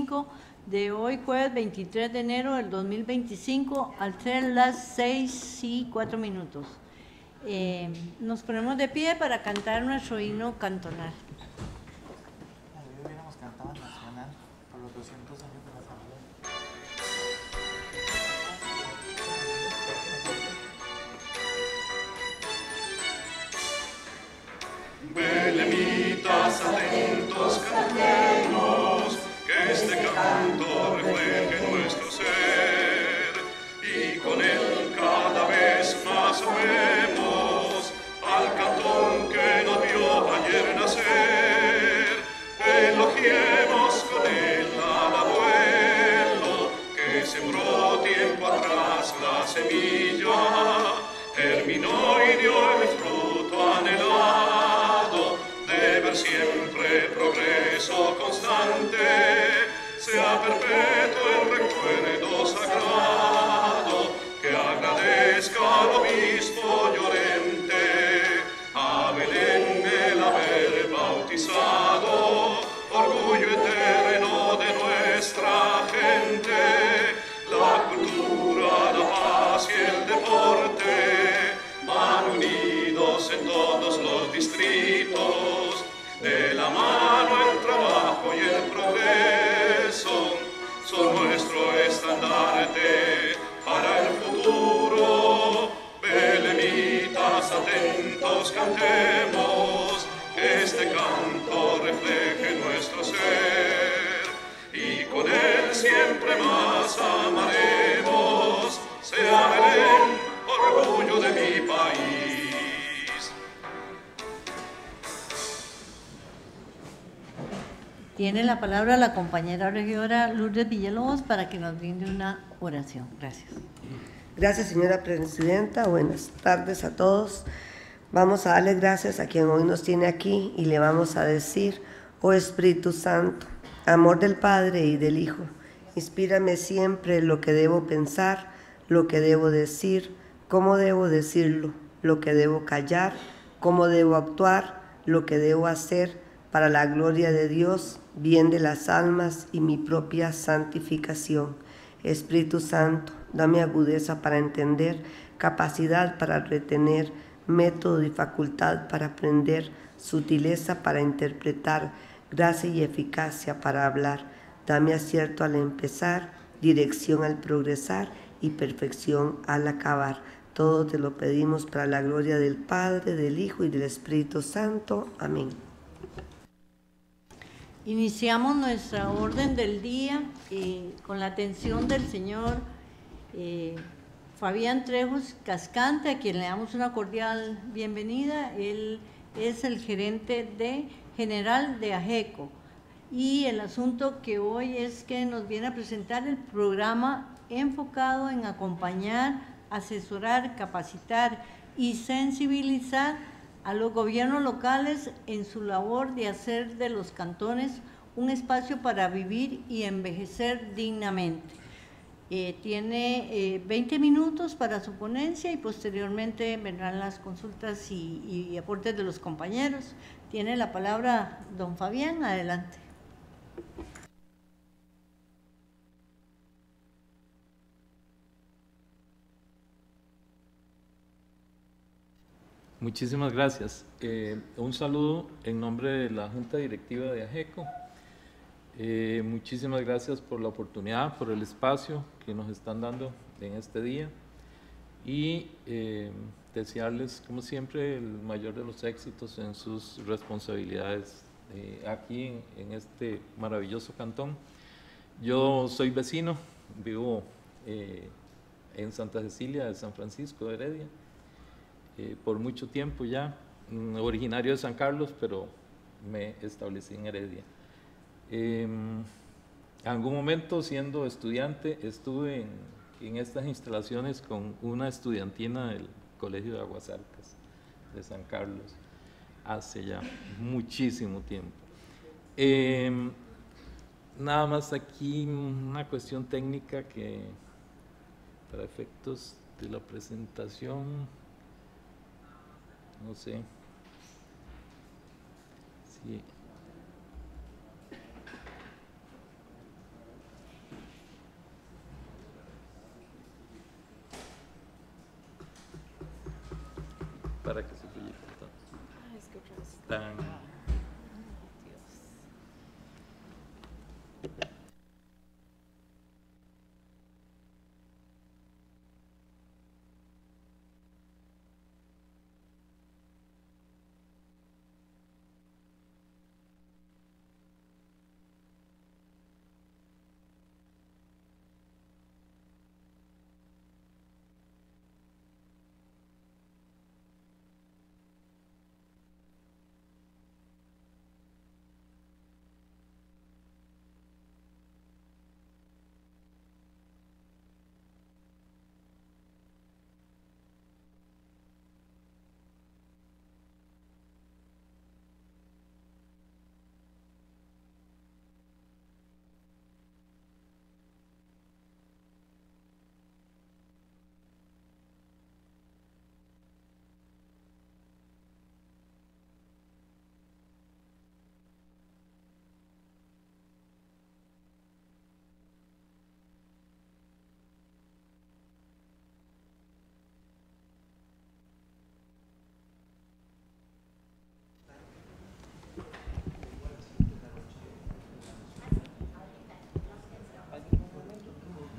2025 de hoy, jueves 23 de enero del 2025, al ser las 6:04. Nos ponemos de pie para cantar nuestro himno cantonal. Hoy hubiéramos cantado en nacional por los 200 años de la Asamblea. Belemitas, atentos, cantemos, que este canto refleje nuestro ser, y con él cada vez más amemos al cantón que nos vio ayer nacer. Elogiemos con él al abuelo que sembró tiempo atrás la semilla, terminó y dio el fruto anhelado de ver siempre progreso constante, sea perpetuo el recuerdo sagrado que agradezca al obispo Llorente, a Belén el haber bautizado, orgullo eterno de nuestra gente, la cultura, la paz y el deporte van unidos en todos los distritos, de la mano el trabajo y el progreso son nuestro estandarte para el futuro. Belemitas, atentos, cantemos, que este canto refleje nuestro ser, y con él siempre más amaremos, sea Belén, orgullo de mi país. Tiene la palabra la compañera regidora Lourdes Villalobos para que nos brinde una oración. Gracias. Gracias, señora presidenta. Buenas tardes a todos. Vamos a darle gracias a quien hoy nos tiene aquí y le vamos a decir: oh Espíritu Santo, amor del Padre y del Hijo, inspírame siempre lo que debo pensar, lo que debo decir, cómo debo decirlo, lo que debo callar, cómo debo actuar, lo que debo hacer, para la gloria de Dios, bien de las almas y mi propia santificación. Espíritu Santo, dame agudeza para entender, capacidad para retener, método y facultad para aprender, sutileza para interpretar, gracia y eficacia para hablar. Dame acierto al empezar, dirección al progresar y perfección al acabar. Todo te lo pedimos para la gloria del Padre, del Hijo y del Espíritu Santo. Amén. Iniciamos nuestra orden del día con la atención del señor Fabián Trejos Cascante, a quien le damos una cordial bienvenida. Él es el gerente general de AGECO, y el asunto que hoy es que nos viene a presentar el programa enfocado en acompañar, asesorar, capacitar y sensibilizar a los gobiernos locales en su labor de hacer de los cantones un espacio para vivir y envejecer dignamente. Tiene 20 minutos para su ponencia y posteriormente vendrán las consultas y aportes de los compañeros. Tiene la palabra don Fabián, adelante. Muchísimas gracias. Un saludo en nombre de la Junta Directiva de AGECO. Muchísimas gracias por la oportunidad, por el espacio que nos están dando en este día, y desearles, como siempre, el mayor de los éxitos en sus responsabilidades aquí en este maravilloso cantón. Yo soy vecino, vivo en Santa Cecilia de San Francisco de Heredia, por mucho tiempo ya, originario de San Carlos, pero me establecí en Heredia. En algún momento, siendo estudiante, estuve en estas instalaciones con una estudiantina del Colegio de Aguasarcas de San Carlos, hace ya muchísimo tiempo. Nada más aquí una cuestión técnica que, para efectos de la presentación, no sé si para que se proyecte todo. Es que otra vez. Están- Dios.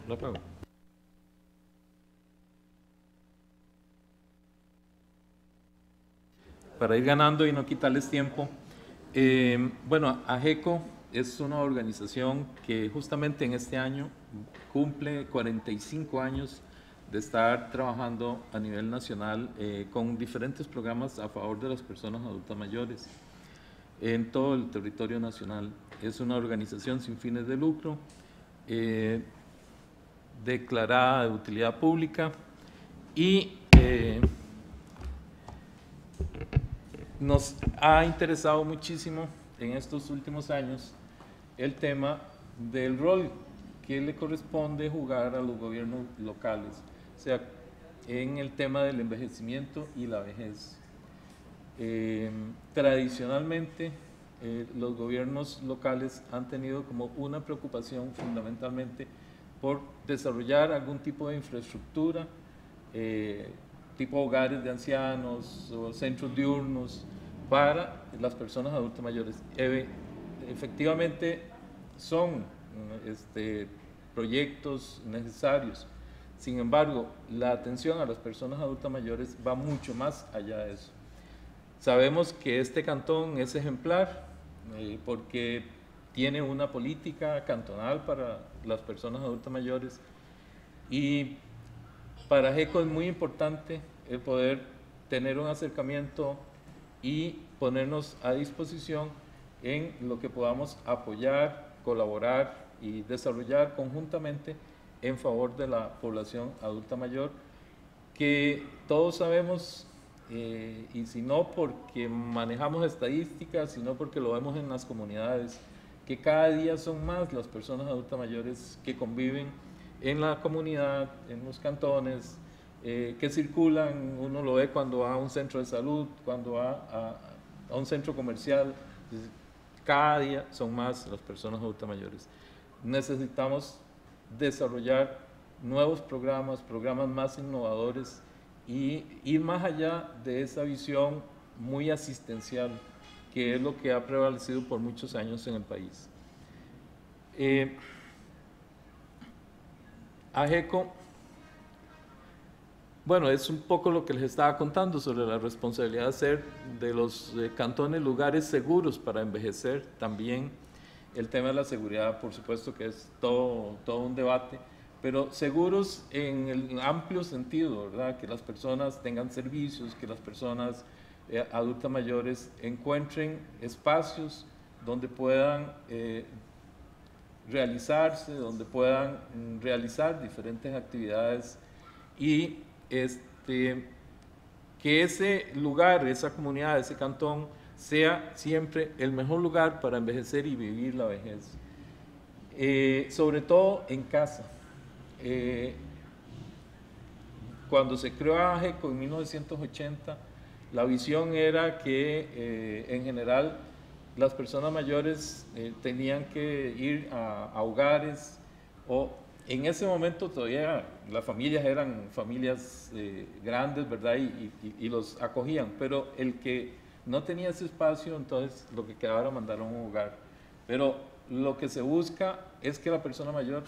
¿Lo apago? Para ir ganando y no quitarles tiempo, bueno, AGECO es una organización que justamente en este año cumple 45 años de estar trabajando a nivel nacional con diferentes programas a favor de las personas adultas mayores en todo el territorio nacional. Es una organización sin fines de lucro, declarada de utilidad pública y nos ha interesado muchísimo en estos últimos años el tema del rol que le corresponde jugar a los gobiernos locales, o sea, en el tema del envejecimiento y la vejez. Tradicionalmente, los gobiernos locales han tenido como una preocupación fundamentalmente por desarrollar algún tipo de infraestructura, tipo hogares de ancianos o centros diurnos para las personas adultas mayores. Efectivamente son proyectos necesarios. Sin embargo, la atención a las personas adultas mayores va mucho más allá de eso. Sabemos que este cantón es ejemplar porque tiene una política cantonal para las personas adultas mayores y para AGECO es muy importante el poder tener un acercamiento y ponernos a disposición en lo que podamos apoyar, colaborar y desarrollar conjuntamente en favor de la población adulta mayor, que todos sabemos, y si no porque manejamos estadísticas, sino porque lo vemos en las comunidades, que cada día son más las personas adultas mayores que conviven en la comunidad, en los cantones, que circulan, uno lo ve cuando va a un centro de salud, cuando va a un centro comercial, cada día son más las personas adultas mayores. Necesitamos desarrollar nuevos programas más innovadores y ir más allá de esa visión muy asistencial, que es lo que ha prevalecido por muchos años en el país. AGECO, bueno, es un poco lo que les estaba contando sobre la responsabilidad de hacer de los cantones lugares seguros para envejecer. También el tema de la seguridad, por supuesto que es todo un debate, pero seguros en el amplio sentido, ¿verdad? Que las personas tengan servicios, que las personas adultas mayores encuentren espacios donde puedan realizarse, donde puedan realizar diferentes actividades y que ese lugar, esa comunidad, ese cantón sea siempre el mejor lugar para envejecer y vivir la vejez. Sobre todo en casa. Cuando se creó AGECO en 1980, la visión era que en general las personas mayores tenían que ir a hogares En ese momento todavía las familias eran familias grandes, ¿verdad? Y los acogían, pero el que no tenía ese espacio, entonces lo que quedaba era mandar a un hogar. Pero lo que se busca es que la persona mayor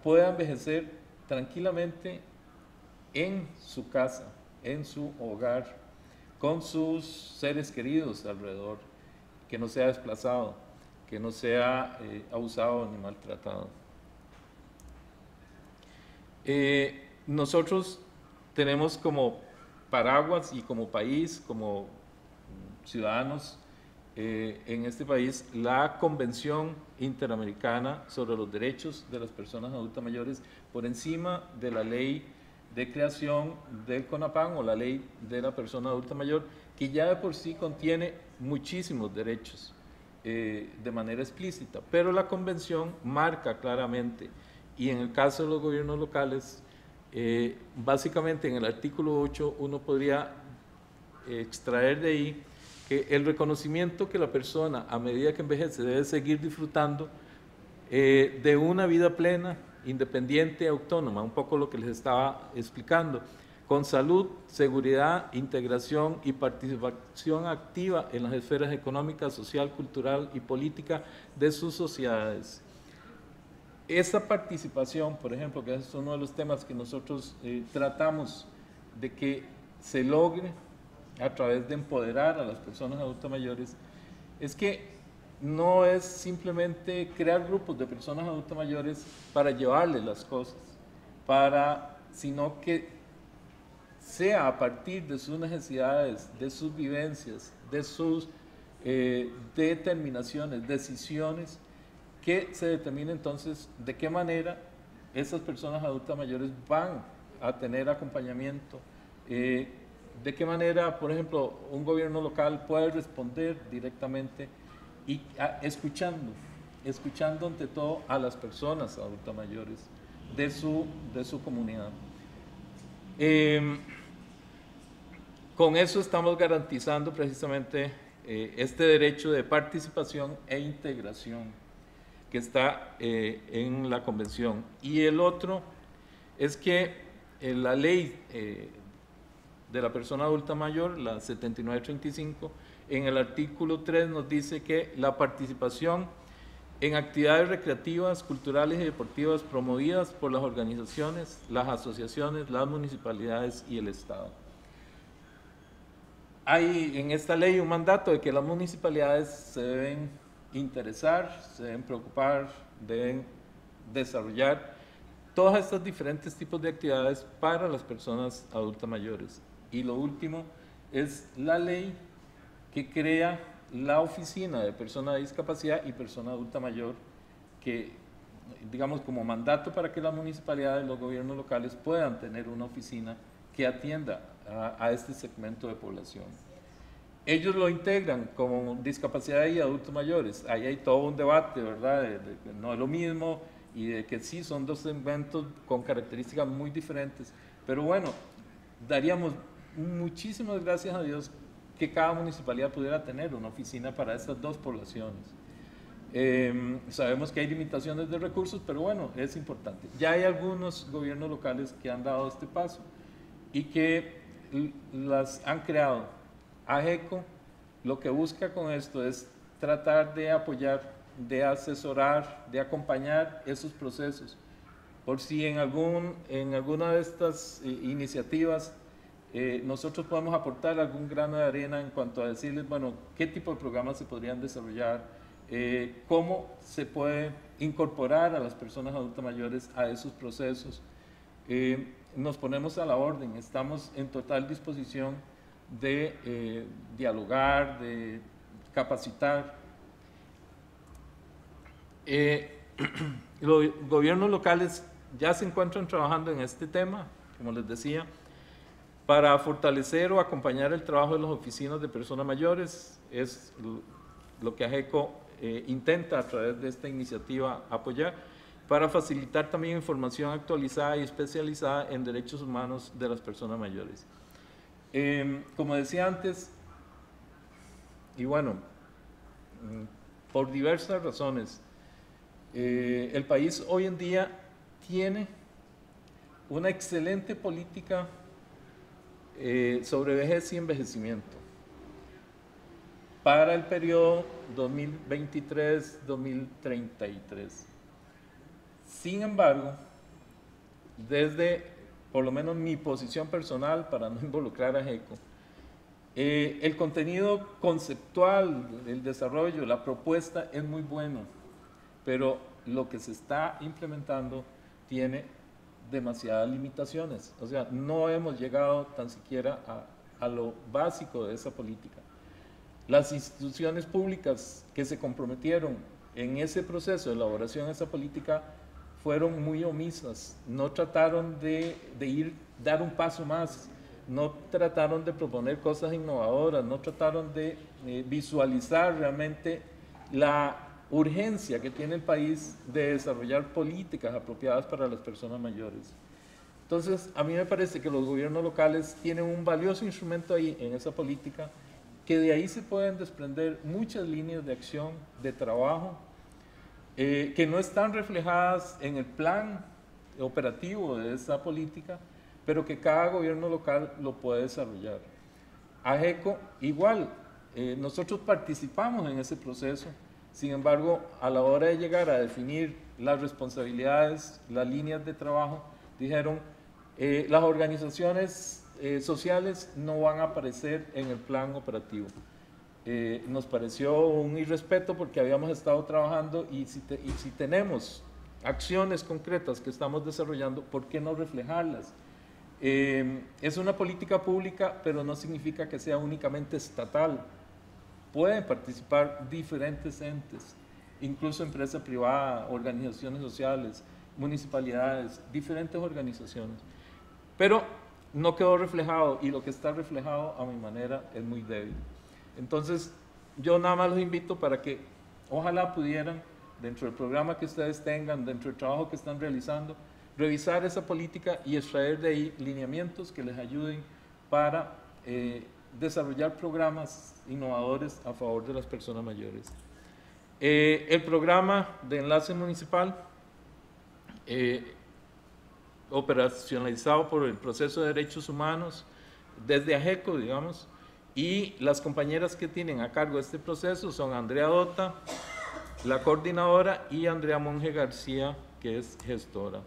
pueda envejecer tranquilamente en su casa, en su hogar, con sus seres queridos alrededor, que no sea desplazado, que no sea abusado ni maltratado. Nosotros tenemos como paraguas y como país, como ciudadanos en este país, la Convención Interamericana sobre los Derechos de las Personas Adultas Mayores por encima de la ley de creación del CONAPAN o la ley de la persona adulta mayor, que ya de por sí contiene muchísimos derechos de manera explícita, pero la convención marca claramente, y en el caso de los gobiernos locales, básicamente en el artículo 8 uno podría extraer de ahí que el reconocimiento que la persona a medida que envejece debe seguir disfrutando de una vida plena, independiente, autónoma, un poco lo que les estaba explicando, con salud, seguridad, integración y participación activa en las esferas económicas, social, cultural y política de sus sociedades. Esta participación, por ejemplo, que es uno de los temas que nosotros tratamos de que se logre a través de empoderar a las personas adultas mayores, es que no es simplemente crear grupos de personas adultas mayores para llevarles las cosas, sino que sea a partir de sus necesidades, de sus vivencias, de sus determinaciones, decisiones, que se determine entonces de qué manera esas personas adultas mayores van a tener acompañamiento, de qué manera, por ejemplo, un gobierno local puede responder directamente y escuchando ante todo a las personas adultas mayores de su comunidad. Con eso estamos garantizando precisamente este derecho de participación e integración que está en la convención. Y el otro es que la ley de la persona adulta mayor, la 7935, en el artículo 3 nos dice que la participación en actividades recreativas, culturales y deportivas promovidas por las organizaciones, las asociaciones, las municipalidades y el Estado. Hay en esta ley un mandato de que las municipalidades se deben interesar, se deben preocupar, deben desarrollar todos estos diferentes tipos de actividades para las personas adultas mayores. Y lo último es la ley que crea la oficina de persona de discapacidad y persona adulta mayor, que digamos como mandato para que las municipalidades, los gobiernos locales puedan tener una oficina que atienda a este segmento de población. Ellos lo integran como discapacidad y adultos mayores. Ahí hay todo un debate, ¿verdad? De que no es lo mismo y de que sí son dos segmentos con características muy diferentes. Pero bueno, daríamos muchísimas gracias a Dios que cada municipalidad pudiera tener una oficina para estas dos poblaciones. Sabemos que hay limitaciones de recursos, pero bueno, es importante. Ya hay algunos gobiernos locales que han dado este paso y que las han creado. AGECO lo que busca con esto es tratar de apoyar, de asesorar, de acompañar esos procesos. Por si en alguna de estas iniciativas nosotros podemos aportar algún grano de arena en cuanto a decirles, bueno, qué tipo de programas se podrían desarrollar, cómo se puede incorporar a las personas adultas mayores a esos procesos. Nos ponemos a la orden, estamos en total disposición de dialogar, de capacitar. Los gobiernos locales ya se encuentran trabajando en este tema, como les decía, para fortalecer o acompañar el trabajo de las oficinas de personas mayores. Es lo que AGECO intenta a través de esta iniciativa apoyar, para facilitar también información actualizada y especializada en derechos humanos de las personas mayores. Como decía antes, y bueno, por diversas razones, el país hoy en día tiene una excelente política sobre vejez y envejecimiento para el periodo 2023-2033. Sin embargo, desde por lo menos mi posición personal, para no involucrar a AGECO, el contenido conceptual, el desarrollo, la propuesta es muy bueno, pero lo que se está implementando tiene demasiadas limitaciones. O sea, no hemos llegado tan siquiera a lo básico de esa política. Las instituciones públicas que se comprometieron en ese proceso de elaboración de esa política fueron muy omisas, no trataron de dar un paso más, no trataron de proponer cosas innovadoras, no trataron de visualizar realmente la urgencia que tiene el país de desarrollar políticas apropiadas para las personas mayores. Entonces, a mí me parece que los gobiernos locales tienen un valioso instrumento ahí en esa política, que de ahí se pueden desprender muchas líneas de acción, de trabajo, que no están reflejadas en el plan operativo de esa política, pero que cada gobierno local lo puede desarrollar. AGECO igual, nosotros participamos en ese proceso, sin embargo, a la hora de llegar a definir las responsabilidades, las líneas de trabajo, dijeron, las organizaciones sociales no van a aparecer en el plan operativo. Nos pareció un irrespeto porque habíamos estado trabajando y si tenemos acciones concretas que estamos desarrollando, ¿por qué no reflejarlas? Es una política pública, pero no significa que sea únicamente estatal. Pueden participar diferentes entes, incluso empresa privada, organizaciones sociales, municipalidades, diferentes organizaciones. Pero no quedó reflejado, y lo que está reflejado a mi manera es muy débil. Entonces, yo nada más los invito para que ojalá pudieran, dentro del programa que ustedes tengan, dentro del trabajo que están realizando, revisar esa política y extraer de ahí lineamientos que les ayuden para desarrollar programas innovadores a favor de las personas mayores. El programa de enlace municipal, operacionalizado por el proceso de derechos humanos, desde AGECO, digamos, y las compañeras que tienen a cargo este proceso son Andrea Dota, la coordinadora, y Andrea Monge García, que es gestora.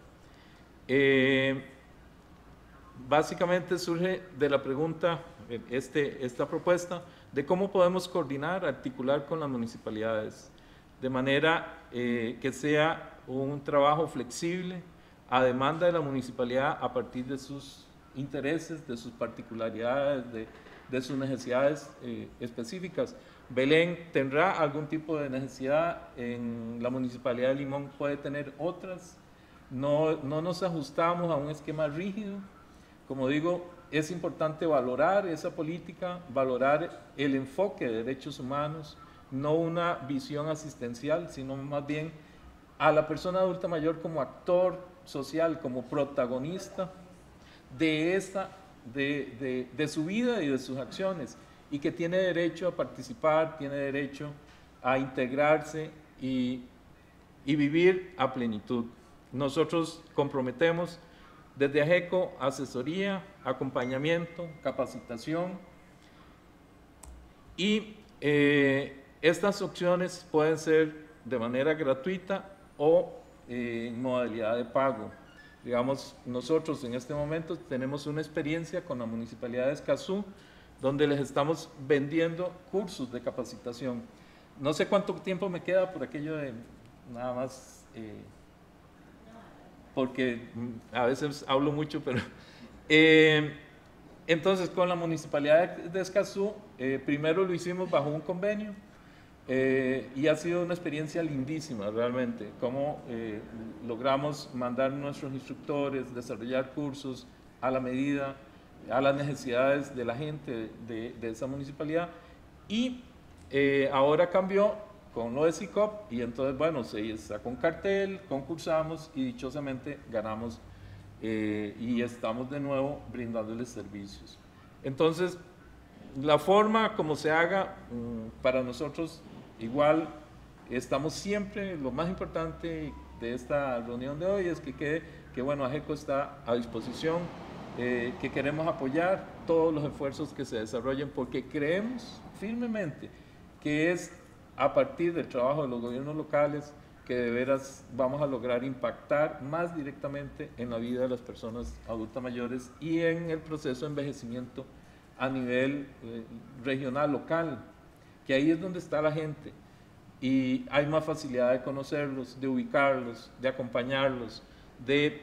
Básicamente surge de la pregunta, esta propuesta, de cómo podemos coordinar, articular con las municipalidades, de manera que sea un trabajo flexible, a demanda de la municipalidad, a partir de sus intereses, de sus particularidades, de sus necesidades específicas. Belén tendrá algún tipo de necesidad, en la Municipalidad de Limón puede tener otras. No nos ajustamos a un esquema rígido. Como digo, es importante valorar esa política, valorar el enfoque de derechos humanos, no una visión asistencial, sino más bien a la persona adulta mayor como actor social, como protagonista de su vida y de sus acciones, y que tiene derecho a participar, tiene derecho a integrarse y vivir a plenitud. Nosotros comprometemos desde AGECO asesoría, acompañamiento, capacitación, y estas opciones pueden ser de manera gratuita o en modalidad de pago. Digamos, nosotros en este momento tenemos una experiencia con la Municipalidad de Escazú, donde les estamos vendiendo cursos de capacitación. No sé cuánto tiempo me queda por aquello de nada más, porque a veces hablo mucho, pero... entonces, con la Municipalidad de Escazú, primero lo hicimos bajo un convenio, y ha sido una experiencia lindísima realmente, cómo logramos mandar nuestros instructores, desarrollar cursos a la medida, a las necesidades de la gente de esa municipalidad, y ahora cambió con lo de SICOP, y entonces bueno, se sacó un cartel, concursamos y dichosamente ganamos, y estamos de nuevo brindándoles servicios. Entonces, la forma como se haga, para nosotros igual estamos siempre, lo más importante, de esta reunión de hoy es que quede que bueno, AGECO está a disposición, que queremos apoyar todos los esfuerzos que se desarrollen porque creemos firmemente que es a partir del trabajo de los gobiernos locales que de veras vamos a lograr impactar más directamente en la vida de las personas adultas mayores y en el proceso de envejecimiento a nivel regional, local, que ahí es donde está la gente y hay más facilidad de conocerlos, de ubicarlos, de acompañarlos, de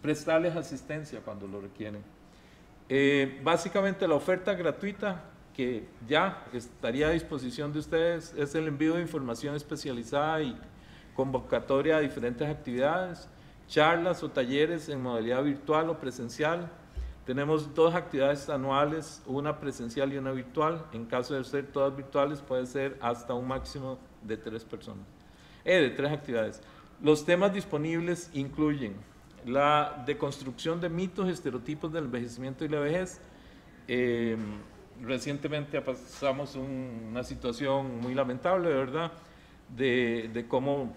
prestarles asistencia cuando lo requieren. Básicamente la oferta gratuita que ya estaría a disposición de ustedes es el envío de información especializada y convocatoria a diferentes actividades, charlas o talleres en modalidad virtual o presencial. Tenemos 2 actividades anuales, una presencial y una virtual. En caso de ser todas virtuales puede ser hasta un máximo de 3 personas, de 3 actividades. Los temas disponibles incluyen la deconstrucción de mitos y estereotipos del envejecimiento y la vejez. Recientemente pasamos una situación muy lamentable, ¿verdad?, de cómo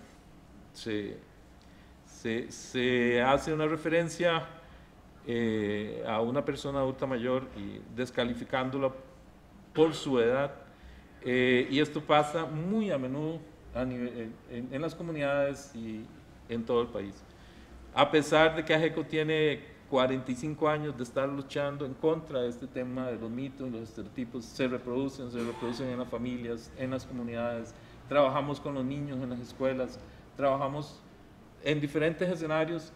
se hace una referencia a una persona adulta mayor y descalificándola por su edad, y esto pasa muy a menudo en las comunidades y en todo el país. A pesar de que AGECO tiene 45 años de estar luchando en contra de este tema de los mitos, los estereotipos, se reproducen en las familias, en las comunidades, trabajamos con los niños en las escuelas, trabajamos en diferentes escenarios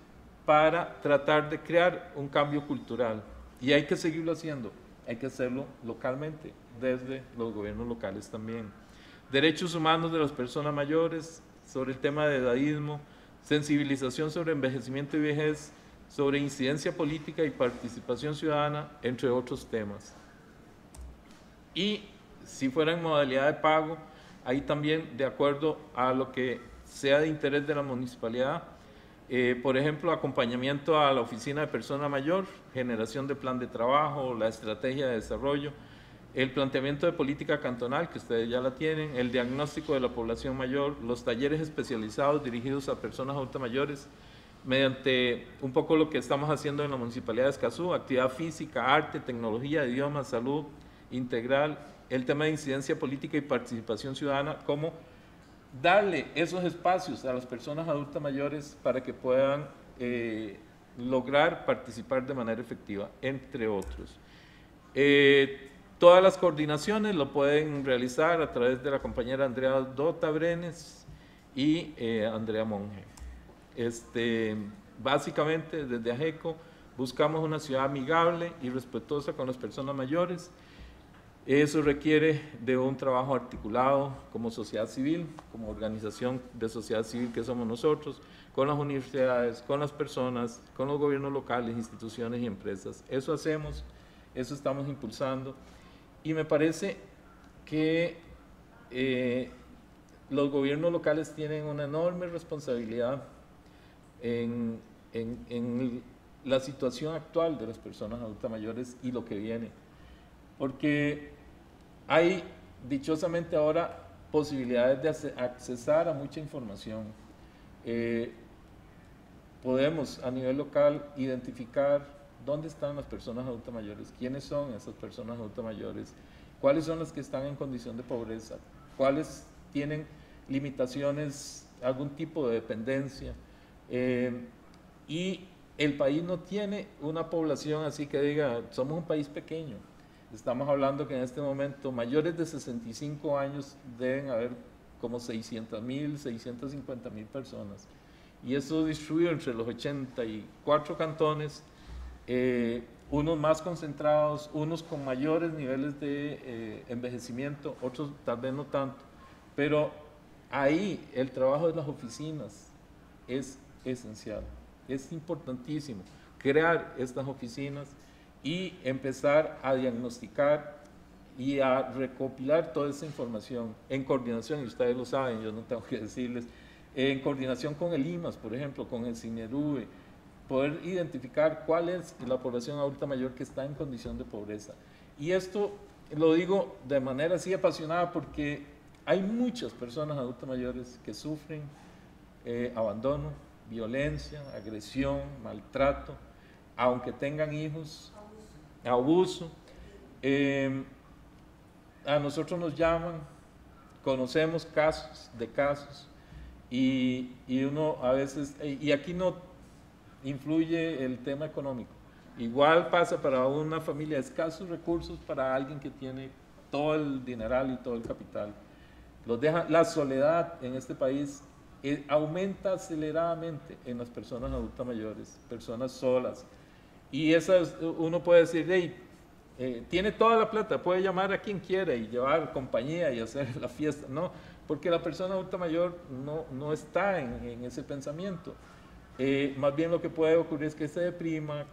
para tratar de crear un cambio cultural y hay que seguirlo haciendo, hay que hacerlo localmente, desde los gobiernos locales también. Derechos humanos de las personas mayores, sobre el tema de edadismo, sensibilización sobre envejecimiento y vejez, sobre incidencia política y participación ciudadana, entre otros temas. Y si fuera en modalidad de pago, ahí también de acuerdo a lo que sea de interés de la municipalidad, por ejemplo, acompañamiento a la oficina de persona mayor, generación de plan de trabajo, la estrategia de desarrollo, el planteamiento de política cantonal, que ustedes ya la tienen, el diagnóstico de la población mayor, los talleres especializados dirigidos a personas adultas mayores, mediante un poco lo que estamos haciendo en la Municipalidad de Escazú, actividad física, arte, tecnología, idiomas, salud integral, el tema de incidencia política y participación ciudadana, cómo darle esos espacios a las personas adultas mayores para que puedan lograr participar de manera efectiva, entre otros. Todas las coordinaciones lo pueden realizar a través de la compañera Andrea Dota Brenes y Andrea Monge. Básicamente desde AGECO buscamos una ciudad amigable y respetuosa con las personas mayores. Eso requiere de un trabajo articulado como sociedad civil, como organización de sociedad civil que somos nosotros, con las universidades, con las personas, con los gobiernos locales, instituciones y empresas. Eso hacemos, eso estamos impulsando y me parece que los gobiernos locales tienen una enorme responsabilidad en la situación actual de las personas adultas mayores y lo que viene. Porque hay, dichosamente ahora, posibilidades de accesar a mucha información. Podemos, a nivel local, identificar dónde están las personas adultas mayores, quiénes son esas personas adultas mayores, cuáles son las que están en condición de pobreza, cuáles tienen limitaciones, algún tipo de dependencia. Y el país no tiene una población así que diga, somos un país pequeño. Estamos hablando que en este momento mayores de 65 años deben haber como 600,000, 650,000 personas. Y eso distribuido entre los 84 cantones, unos más concentrados, unos con mayores niveles de envejecimiento, otros tal vez no tanto. Pero ahí el trabajo de las oficinas es esencial, es importantísimo crear estas oficinas y empezar a diagnosticar y a recopilar toda esa información en coordinación, y ustedes lo saben, yo no tengo que decirles, en coordinación con el IMAS, por ejemplo, con el CINERUVE, poder identificar cuál es la población adulta mayor que está en condición de pobreza. Y esto lo digo de manera así apasionada porque hay muchas personas adultas mayores que sufren abandono, violencia, agresión, maltrato, aunque tengan hijos, abuso. A nosotros nos llaman, conocemos casos de casos, y uno a veces, y aquí no influye el tema económico, igual pasa para una familia de escasos recursos, para alguien que tiene todo el dineral y todo el capital. La soledad en este país aumenta aceleradamente en las personas adultas mayores, personas solas, y uno puede decir, hey, tiene toda la plata, puede llamar a quien quiera y llevar compañía y hacer la fiesta. No, porque la persona adulta mayor no está en ese pensamiento. Más bien lo que puede ocurrir es que se deprima.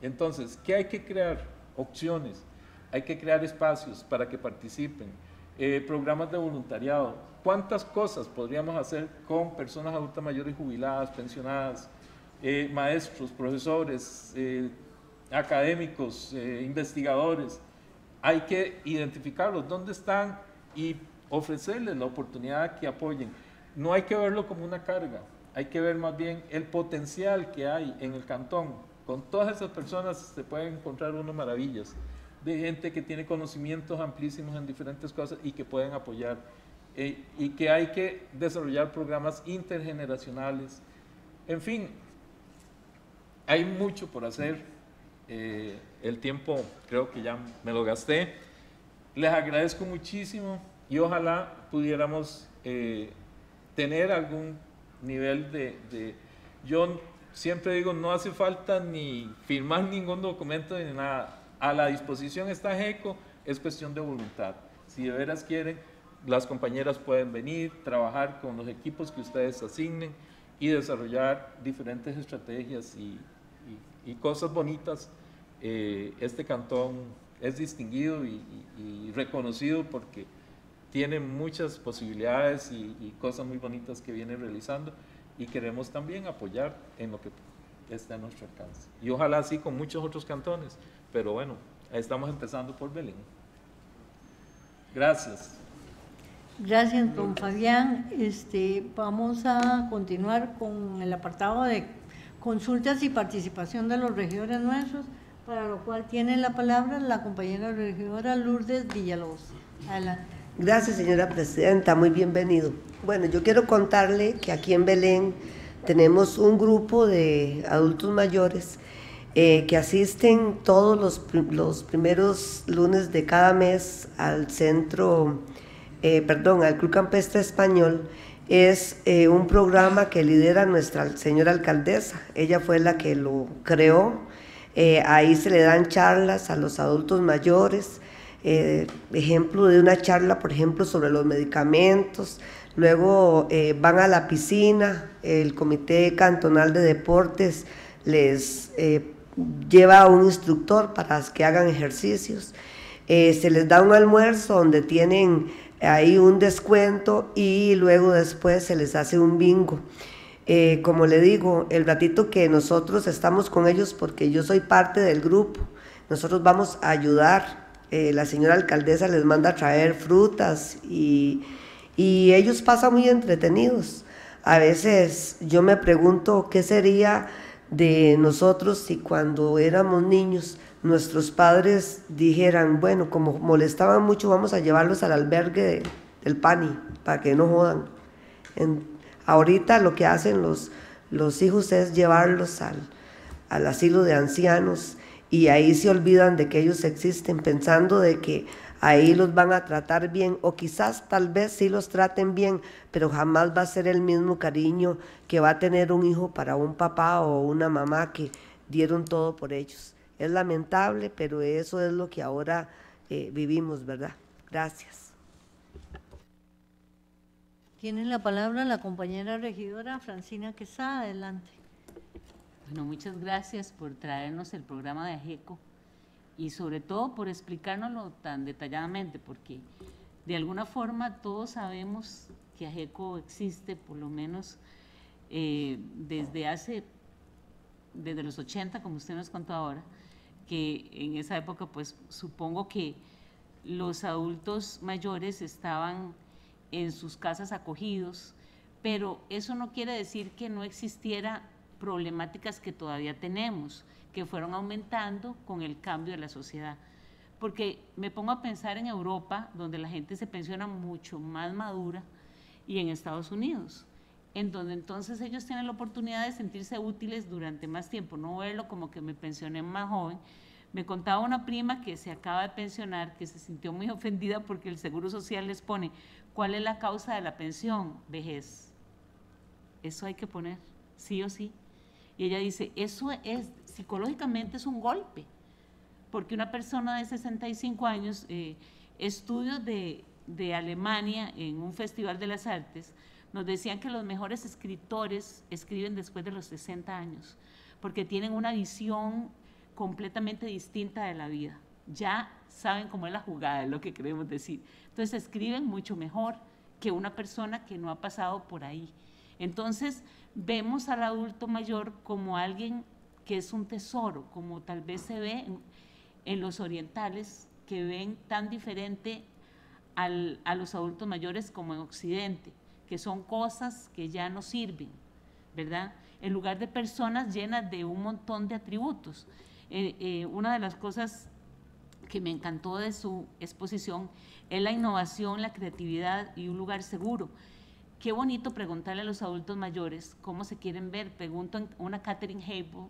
Entonces, ¿qué hay que crear? Opciones, hay que crear espacios para que participen, programas de voluntariado. ¿Cuántas cosas podríamos hacer con personas adultas mayores jubiladas, pensionadas, maestros, profesores, académicos, investigadores? Hay que identificarlos, dónde están, y ofrecerles la oportunidad que apoyen. No hay que verlo como una carga, hay que ver más bien el potencial que hay en el cantón. Con todas esas personas se pueden encontrar unas maravillas de gente que tiene conocimientos amplísimos en diferentes cosas y que pueden apoyar, y que hay que desarrollar programas intergeneracionales. En fin, hay mucho por hacer. El tiempo creo que ya me lo gasté. Les agradezco muchísimo y ojalá pudiéramos tener algún nivel yo siempre digo, no hace falta ni firmar ningún documento ni nada. A la disposición está AGECO, es cuestión de voluntad. Si de veras quieren, las compañeras pueden venir, trabajar con los equipos que ustedes asignen y desarrollar diferentes estrategias y cosas bonitas. Este cantón es distinguido y reconocido porque tiene muchas posibilidades y cosas muy bonitas que viene realizando, y queremos también apoyar en lo que esté a nuestro alcance. Y ojalá así con muchos otros cantones, pero bueno, estamos empezando por Belén. Gracias. Gracias, don Fabián. Vamos a continuar con el apartado de consultas y participación de los regidores nuestros, para lo cual tiene la palabra la compañera regidora Lourdes Villalobos. Adelante. Gracias, señora presidenta, muy bienvenido. Bueno, yo quiero contarle que aquí en Belén tenemos un grupo de adultos mayores que asisten todos los primeros lunes de cada mes al al Club Campestre Español. Es un programa que lidera nuestra señora alcaldesa, ella fue la que lo creó. Ahí se le dan charlas a los adultos mayores, ejemplo de una charla, por ejemplo, sobre los medicamentos. Luego van a la piscina, el Comité Cantonal de Deportes les lleva a un instructor para que hagan ejercicios. Se les da un almuerzo donde tienen ahí un descuento, y luego después se les hace un bingo. Como le digo, el ratito que nosotros estamos con ellos, porque yo soy parte del grupo, nosotros vamos a ayudar. La señora alcaldesa les manda a traer frutas y ellos pasan muy entretenidos. A veces yo me pregunto qué sería de nosotros si cuando éramos niños nuestros padres dijeran, bueno, como molestaban mucho, vamos a llevarlos al albergue del PANI para que no jodan. Ahorita lo que hacen los hijos es llevarlos al asilo de ancianos, y ahí se olvidan de que ellos existen, pensando de que ahí los van a tratar bien, o quizás tal vez sí los traten bien, pero jamás va a ser el mismo cariño que va a tener un hijo para un papá o una mamá que dieron todo por ellos. Es lamentable, pero eso es lo que ahora vivimos, ¿verdad? Gracias. Tiene la palabra la compañera regidora Francina Quesada. Adelante. Bueno, muchas gracias por traernos el programa de AGECO y sobre todo por explicárnoslo tan detalladamente, porque de alguna forma todos sabemos que AGECO existe, por lo menos desde los 80, como usted nos contó ahora, que en esa época pues supongo que los adultos mayores estaban en sus casas acogidos, pero eso no quiere decir que no existiera problemáticas que todavía tenemos, que fueron aumentando con el cambio de la sociedad. Porque me pongo a pensar en Europa, donde la gente se pensiona mucho más madura, y en Estados Unidos, en donde entonces ellos tienen la oportunidad de sentirse útiles durante más tiempo, no verlo como que me pensioné más joven. Me contaba una prima que se acaba de pensionar, que se sintió muy ofendida porque el Seguro Social les pone, ¿cuál es la causa de la pensión? Vejez. Eso hay que poner, sí o sí. Y ella dice, eso es, psicológicamente es un golpe, porque una persona de 65 años, estudios de Alemania en un festival de las artes, nos decían que los mejores escritores escriben después de los 60 años, porque tienen una visión completamente distinta de la vida. Ya saben cómo es la jugada, es lo que queremos decir. Entonces escriben mucho mejor que una persona que no ha pasado por ahí. Entonces vemos al adulto mayor como alguien que es un tesoro, como tal vez se ve en los orientales, que ven tan diferente a los adultos mayores como en Occidente, que son cosas que ya no sirven, ¿verdad? En lugar de personas llenas de un montón de atributos. Una de las cosas que me encantó de su exposición es la innovación, la creatividad y un lugar seguro. Qué bonito preguntarle a los adultos mayores cómo se quieren ver. Pregunto a una Katharine Hepburn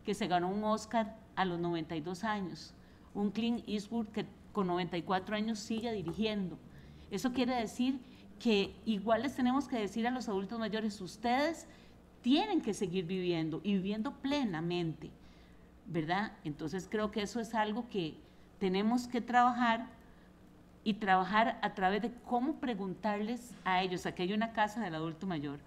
que se ganó un Oscar a los 92 años, un Clint Eastwood que con 94 años sigue dirigiendo. Eso quiere decir que igual les tenemos que decir a los adultos mayores, ustedes tienen que seguir viviendo y viviendo plenamente, ¿verdad? Entonces creo que eso es algo que tenemos que trabajar, y trabajar a través de cómo preguntarles a ellos. Aquí hay una casa del adulto mayor,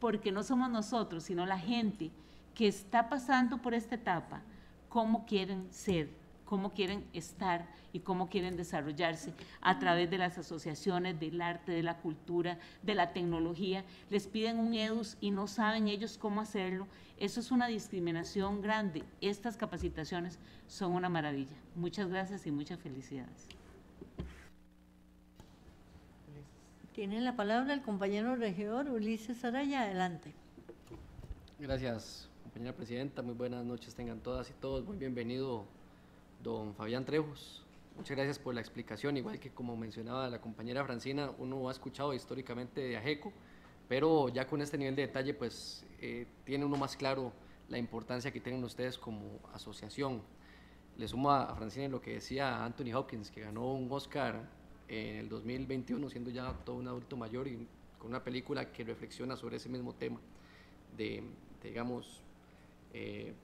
porque no somos nosotros, sino la gente que está pasando por esta etapa, cómo quieren ser, cómo quieren estar y cómo quieren desarrollarse a través de las asociaciones, del arte, de la cultura, de la tecnología. Les piden un EDUS y no saben ellos cómo hacerlo. Eso es una discriminación grande. Estas capacitaciones son una maravilla. Muchas gracias y muchas felicidades. Tiene la palabra el compañero regidor Ulises Araya. Adelante. Gracias, compañera presidenta. Muy buenas noches tengan todas y todos. Muy bienvenido, don Fabián Trejos. Muchas gracias por la explicación. Igual que como mencionaba la compañera Francina, uno ha escuchado históricamente de AGECO, pero ya con este nivel de detalle, pues tiene uno más claro la importancia que tienen ustedes como asociación. Le sumo a Francina lo que decía Anthony Hopkins, que ganó un Oscar en el 2021, siendo ya todo un adulto mayor y con una película que reflexiona sobre ese mismo tema, digamos,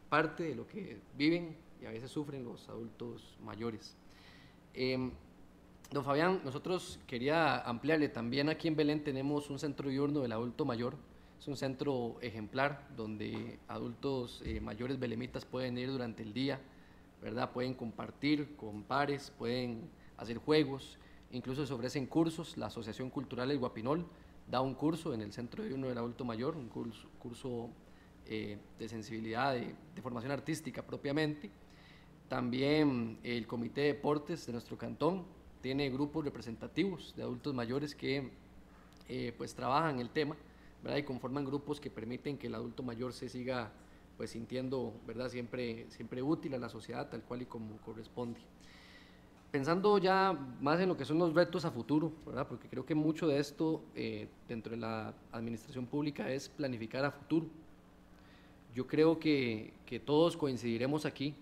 parte de lo que viven y a veces sufren los adultos mayores. Don Fabián, nosotros quería ampliarle, también aquí en Belén tenemos un centro diurno del adulto mayor, es un centro ejemplar donde adultos mayores belemitas pueden ir durante el día, ¿verdad? Pueden compartir con pares, pueden hacer juegos, incluso se ofrecen cursos. La Asociación Cultural El Guapinol da un curso en el Centro diurno del Adulto Mayor, un curso de sensibilidad, de formación artística propiamente. También el Comité de Deportes de nuestro cantón tiene grupos representativos de adultos mayores que pues trabajan el tema, ¿verdad? Y conforman grupos que permiten que el adulto mayor se siga pues sintiendo, ¿verdad? Siempre útil a la sociedad tal cual y como corresponde. Pensando ya más en lo que son los retos a futuro, ¿verdad? Porque creo que mucho de esto dentro de la administración pública es planificar a futuro. Yo creo que todos coincidiremos aquí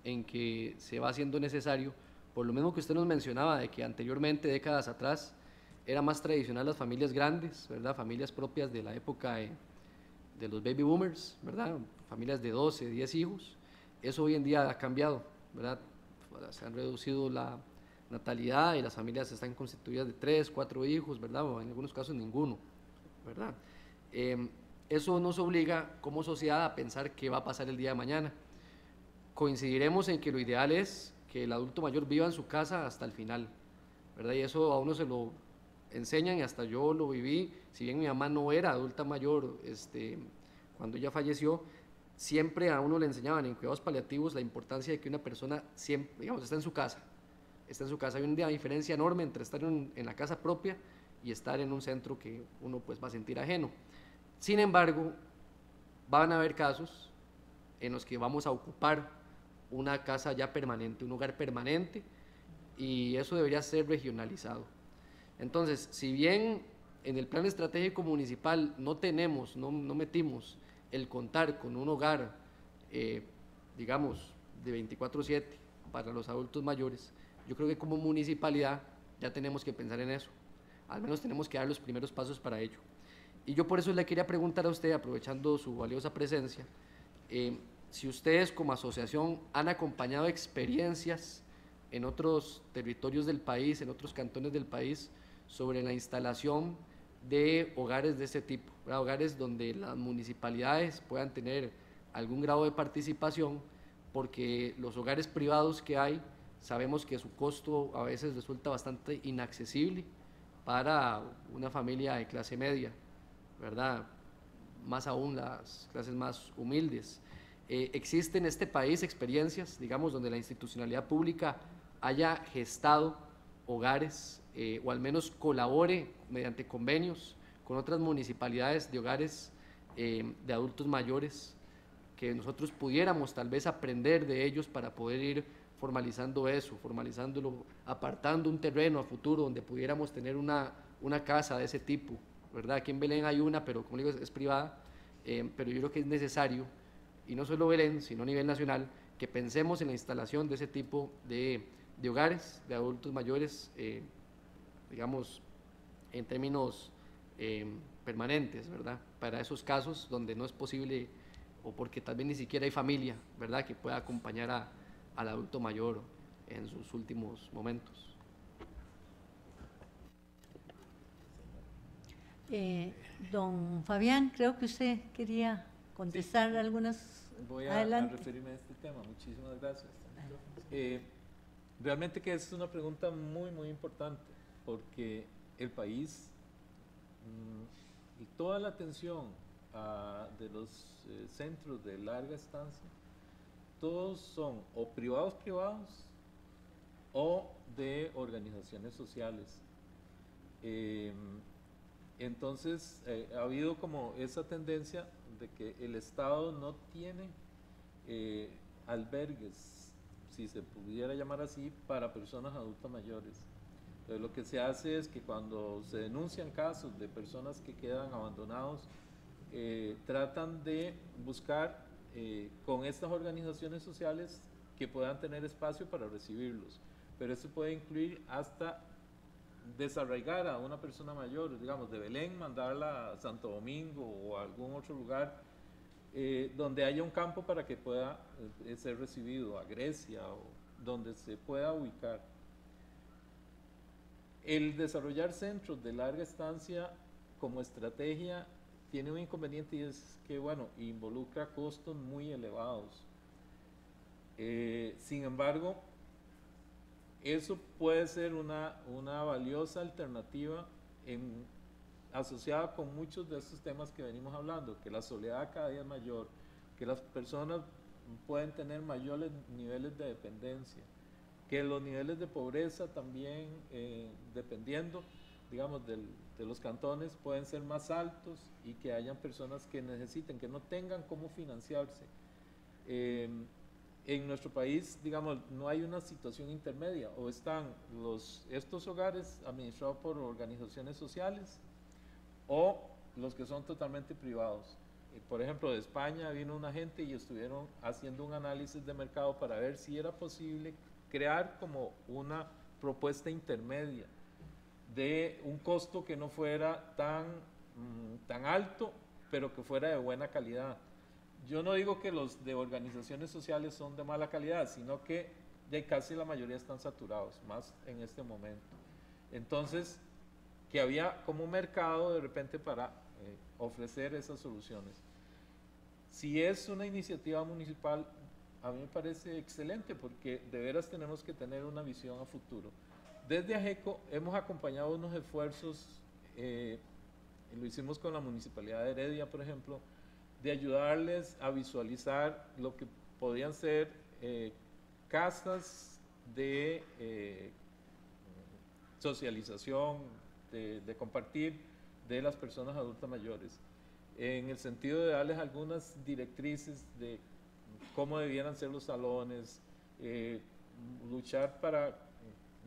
en que se va haciendo necesario, por lo mismo que usted nos mencionaba, de que anteriormente, décadas atrás, era más tradicional las familias grandes, ¿verdad? Familias propias de la época de los baby boomers, ¿verdad? Familias de 12, 10 hijos. Eso hoy en día ha cambiado, ¿verdad? Se han reducido la natalidad y las familias están constituidas de 3, 4 hijos, ¿verdad? O en algunos casos ninguno, ¿verdad? Eso nos obliga como sociedad a pensar qué va a pasar el día de mañana. Coincidiremos en que lo ideal es que el adulto mayor viva en su casa hasta el final, ¿verdad? Y eso a uno se lo enseñan y hasta yo lo viví. Si bien mi mamá no era adulta mayor cuando ella falleció, siempre a uno le enseñaban en cuidados paliativos la importancia de que una persona siempre, digamos, está en su casa. Hay una diferencia enorme entre estar en la casa propia y estar en un centro que uno pues va a sentir ajeno. Sin embargo, van a haber casos en los que vamos a ocupar una casa ya permanente, un hogar permanente, y eso debería ser regionalizado. Entonces, si bien en el plan estratégico municipal no metimos el contar con un hogar, digamos, de 24/7 para los adultos mayores, yo creo que como municipalidad ya tenemos que pensar en eso. Al menos tenemos que dar los primeros pasos para ello. Y yo por eso le quería preguntar a usted, aprovechando su valiosa presencia, si ustedes como asociación han acompañado experiencias en otros territorios del país, en otros cantones del país, sobre la instalación de hogares de ese tipo, ¿verdad? Hogares donde las municipalidades puedan tener algún grado de participación, porque los hogares privados que hay, sabemos que su costo a veces resulta bastante inaccesible para una familia de clase media, ¿verdad? Más aún las clases más humildes. ¿Existen en este país experiencias, digamos, donde la institucionalidad pública haya gestado hogares o al menos colabore mediante convenios con otras municipalidades de hogares de adultos mayores, que nosotros pudiéramos tal vez aprender de ellos para poder ir formalizando eso, formalizándolo, apartando un terreno a futuro donde pudiéramos tener una casa de ese tipo, ¿verdad? Aquí en Belén hay una, pero como digo, es privada, pero yo creo que es necesario, y no solo Belén, sino a nivel nacional, que pensemos en la instalación de ese tipo de hogares de adultos mayores, digamos, en términos permanentes, ¿verdad? Para esos casos donde no es posible, o porque tal vez ni siquiera hay familia, ¿verdad?, que pueda acompañar al adulto mayor en sus últimos momentos. Don Fabián, creo que usted quería contestar algunas. Voy a referirme a este tema. Muchísimas gracias. Realmente que es una pregunta muy, muy importante, porque el país y toda la atención de los centros de larga estancia, todos son o privados o de organizaciones sociales. Entonces ha habido como esa tendencia de que el Estado no tiene albergues, si se pudiera llamar así, para personas adultas mayores. Entonces lo que se hace es que cuando se denuncian casos de personas que quedan abandonados, tratan de buscar con estas organizaciones sociales que puedan tener espacio para recibirlos, pero eso puede incluir hasta desarraigar a una persona mayor, digamos de Belén, mandarla a Santo Domingo o a algún otro lugar donde haya un campo para que pueda ser recibido, a Grecia o donde se pueda ubicar. El desarrollar centros de larga estancia como estrategia tiene un inconveniente, y es que, bueno, involucra costos muy elevados. Sin embargo, eso puede ser una valiosa alternativa asociada con muchos de estos temas que venimos hablando, que la soledad cada día es mayor, que las personas pueden tener mayores niveles de dependencia, que los niveles de pobreza también, dependiendo, digamos, de los cantones, pueden ser más altos, y que hayan personas que necesiten, que no tengan cómo financiarse. En nuestro país, digamos, no hay una situación intermedia, o están estos hogares administrados por organizaciones sociales, o los que son totalmente privados. Por ejemplo, de España vino una gente y estuvieron haciendo un análisis de mercado para ver si era posible crear como una propuesta intermedia de un costo que no fuera tan alto, pero que fuera de buena calidad. Yo no digo que los de organizaciones sociales son de mala calidad, sino que de casi la mayoría están saturados, más en este momento. Entonces, que había como un mercado de repente para ofrecer esas soluciones. Si es una iniciativa municipal, a mí me parece excelente, porque de veras tenemos que tener una visión a futuro. Desde AGECO hemos acompañado unos esfuerzos, lo hicimos con la Municipalidad de Heredia, por ejemplo, de ayudarles a visualizar lo que podrían ser casas de socialización de compartir de las personas adultas mayores, en el sentido de darles algunas directrices de cómo debieran ser los salones, luchar para,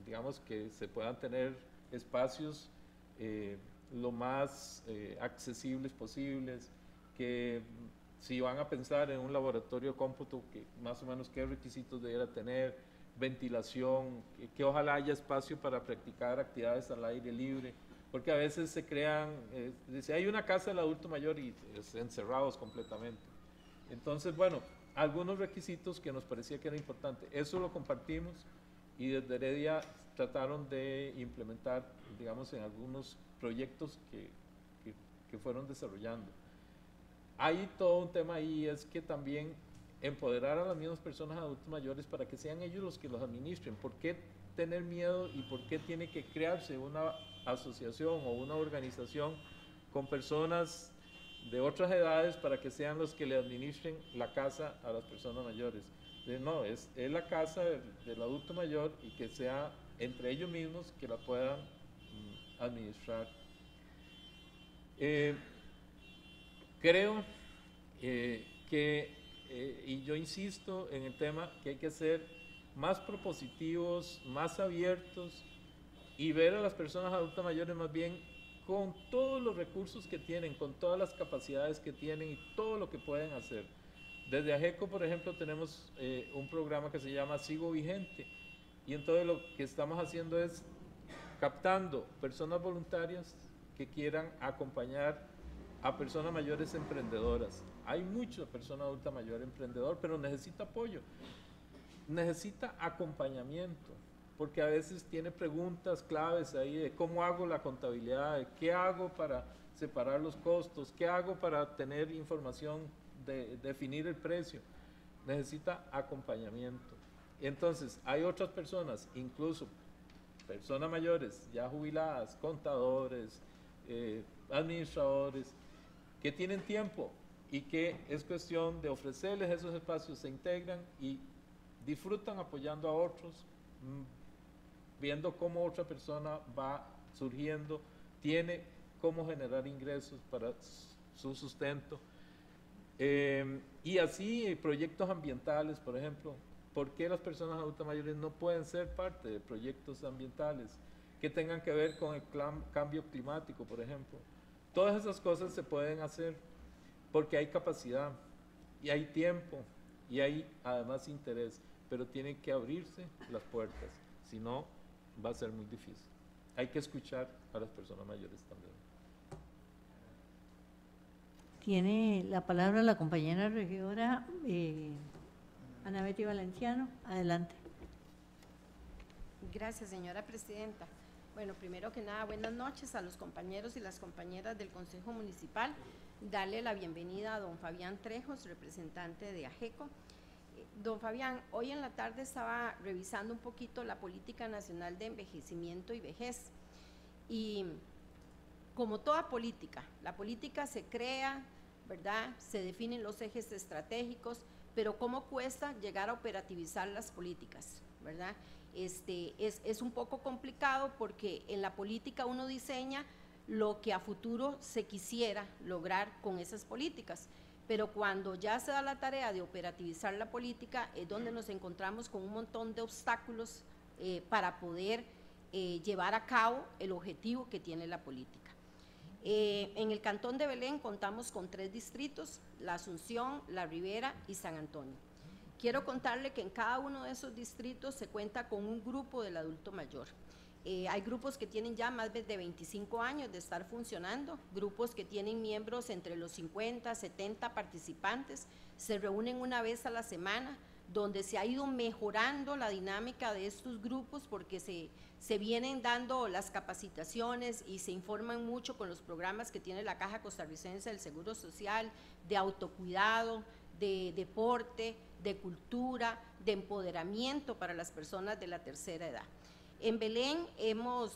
digamos, que se puedan tener espacios lo más accesibles posibles, que si van a pensar en un laboratorio de cómputo, que más o menos qué requisitos debiera tener, ventilación, que ojalá haya espacio para practicar actividades al aire libre, porque a veces se crean, dice, hay una casa del adulto mayor y encerrados completamente. Entonces, bueno, algunos requisitos que nos parecía que era importante, eso lo compartimos y desde Heredia trataron de implementar, digamos, en algunos proyectos que fueron desarrollando. Hay todo un tema ahí, es que también empoderar a las mismas personas adultas mayores para que sean ellos los que los administren. ¿Por qué tener miedo y por qué tiene que crearse una asociación o una organización con personas de otras edades para que sean los que le administren la casa a las personas mayores? No, es la casa del adulto mayor y que sea entre ellos mismos que la puedan administrar. Creo y yo insisto en el tema que hay que ser más propositivos, más abiertos y ver a las personas adultas mayores más bien con todos los recursos que tienen, con todas las capacidades que tienen y todo lo que pueden hacer. Desde AGECO, por ejemplo, tenemos un programa que se llama Sigo Vigente, y entonces lo que estamos haciendo es captando personas voluntarias que quieran acompañar a personas mayores emprendedoras. Hay mucha persona adulta mayor emprendedor, pero necesita apoyo, necesita acompañamiento, porque a veces tiene preguntas claves ahí de cómo hago la contabilidad, de qué hago para separar los costos, qué hago para tener información de definir el precio. Necesita acompañamiento. Entonces, hay otras personas, incluso personas mayores ya jubiladas, contadores, administradores, que tienen tiempo y que es cuestión de ofrecerles esos espacios, se integran y disfrutan apoyando a otros, viendo cómo otra persona va surgiendo, tiene cómo generar ingresos para su sustento. Y así proyectos ambientales, por ejemplo. ¿Por qué las personas adultas mayores no pueden ser parte de proyectos ambientales que tengan que ver con el cambio climático, por ejemplo? Todas esas cosas se pueden hacer porque hay capacidad y hay tiempo y hay además interés, pero tienen que abrirse las puertas, si no va a ser muy difícil. Hay que escuchar a las personas mayores también. Tiene la palabra la compañera regidora Ana Betty Valenciano. Adelante. Gracias, señora presidenta. Bueno, primero que nada, buenas noches a los compañeros y las compañeras del Consejo Municipal. Darle la bienvenida a don Fabián Trejos, representante de AGECO. Don Fabián, hoy en la tarde estaba revisando un poquito la Política Nacional de Envejecimiento y Vejez. Y como toda política, la política se crea, ¿verdad? Se definen los ejes estratégicos, pero cómo cuesta llegar a operativizar las políticas, ¿verdad? Es un poco complicado porque en la política uno diseña lo que a futuro se quisiera lograr con esas políticas, pero cuando ya se da la tarea de operativizar la política es donde nos encontramos con un montón de obstáculos para poder llevar a cabo el objetivo que tiene la política. En el Cantón de Belén contamos con 3 distritos, La Asunción, La Ribera y San Antonio. Quiero contarle que en cada uno de esos distritos se cuenta con un grupo del adulto mayor. Hay grupos que tienen ya más de 25 años de estar funcionando, grupos que tienen miembros entre los 50, 70 participantes, se reúnen una vez a la semana, donde se ha ido mejorando la dinámica de estos grupos porque se vienen dando las capacitaciones y se informan mucho con los programas que tiene la Caja Costarricense del Seguro Social, de autocuidado, de deporte, de cultura, de empoderamiento para las personas de la tercera edad. En Belén hemos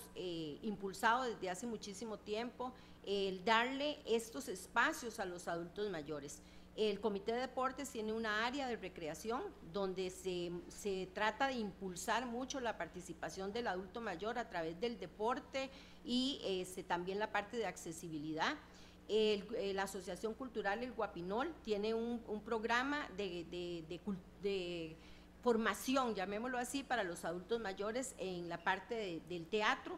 impulsado desde hace muchísimo tiempo el darle estos espacios a los adultos mayores. El Comité de Deportes tiene una área de recreación donde se trata de impulsar mucho la participación del adulto mayor a través del deporte y también la parte de accesibilidad. La Asociación Cultural El Guapinol tiene un programa de formación, llamémoslo así, para los adultos mayores en la parte del teatro.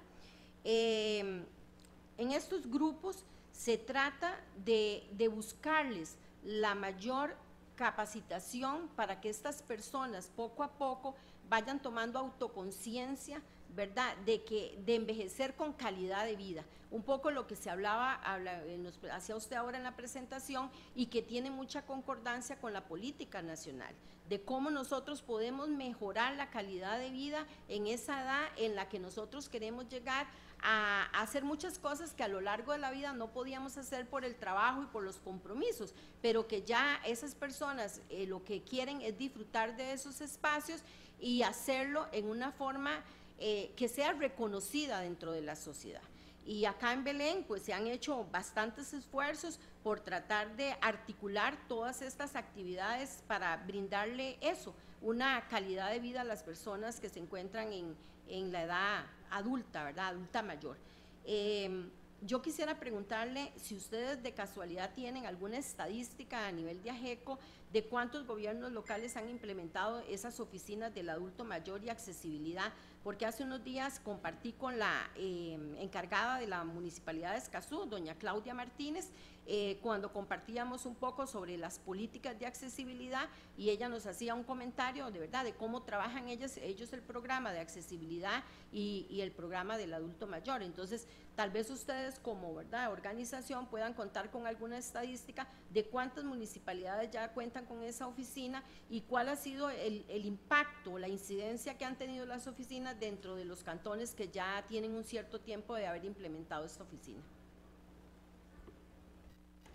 En estos grupos se trata de buscarles la mayor capacitación para que estas personas poco a poco vayan tomando autoconciencia, ¿verdad?, de envejecer con calidad de vida. Un poco lo que se nos hacía usted ahora en la presentación y que tiene mucha concordancia con la política nacional, de cómo nosotros podemos mejorar la calidad de vida en esa edad en la que nosotros queremos llegar a hacer muchas cosas que a lo largo de la vida no podíamos hacer por el trabajo y por los compromisos, pero que ya esas personas lo que quieren es disfrutar de esos espacios y hacerlo en una forma que sea reconocida dentro de la sociedad. Y acá en Belén pues se han hecho bastantes esfuerzos por tratar de articular todas estas actividades para brindarle eso, una calidad de vida a las personas que se encuentran en la edad adulta, ¿verdad?, adulta mayor. Yo quisiera preguntarle si ustedes de casualidad tienen alguna estadística a nivel de AGECO de cuántos gobiernos locales han implementado esas oficinas del adulto mayor y accesibilidad, porque hace unos días compartí con la encargada de la Municipalidad de Escazú, doña Claudia Martínez, cuando compartíamos un poco sobre las políticas de accesibilidad y ella nos hacía un comentario de verdad de cómo trabajan ellos el programa de accesibilidad y el programa del adulto mayor. Entonces, tal vez ustedes como organización puedan contar con alguna estadística de cuántas municipalidades ya cuentan con esa oficina y cuál ha sido el impacto, la incidencia que han tenido las oficinas dentro de los cantones que ya tienen un cierto tiempo de haber implementado esta oficina.